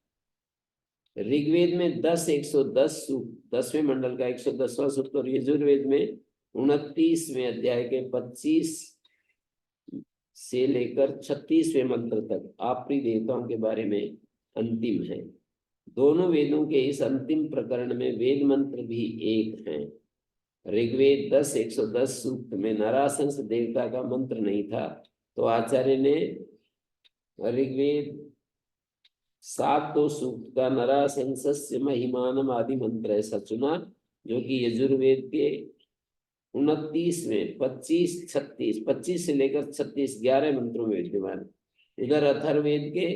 ऋग्वेद में 10110 सूक्त, 10वें मंडल का 110वां सूक्त, और यजुर्वेद में 29वें अध्याय के 25 से लेकर 36वें मंत्र तक आपरी देवताओं के बारे में अंतिम है। दोनों वेदों के इस अंतिम प्रकरण में वेद मंत्र भी एक हैं। ऋग्वेद 10110 सूक्त में नरासंस देवता का मंत्र नहीं था, तो आचार्य ने ऋग्वेद 7 सूक्त का नरासंसस्य महिमानम आदि मंत्र ऐसा चुना, जो कि यजुर्वेद के 29वें 25 से लेकर 36 11 मंत्रों में विद्यमान। इधर अथर्ववेद के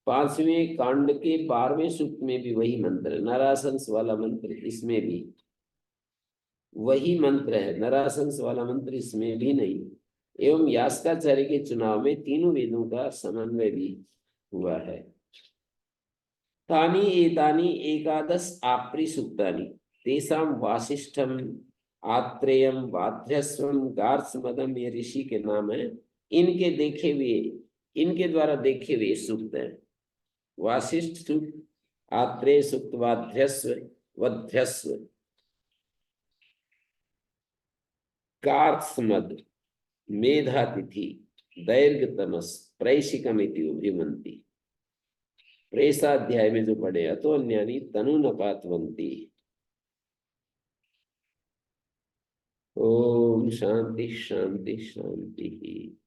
5वें कांड के 12वें सूक्त में भी वही मंत्र, नरासंस वाला मंत्र इसमें भी वही मंत्र है, नरासंस वाला मंत्र इसमें भी नहीं। एवं यास्काचार्य के चुनाव में तीनों वेदों का समन्वय भी हुआ है। तानी एतानी एकादश आपरी सूक्तानि तेषां वासिष्ठम आत्रेयम वाध्यस्वम गार्समदम, ये ऋषि के नाम है। इनके देखे हुए, इनके द्वारा देखे हुए सूक्त है। वासिष्ठ सूक्त, आत्रेय सूक्त, वाध्यस्व, वध्यस्व, कार्त्समद, मेधातिथि, दैर्घ्यतमस, प्रैशिकमिति उभयमन्ति। प्रेषाध्याय में जो पढ़े, अतो अन्यानि तनु नपातवंती। ओम शांति शांति शांति।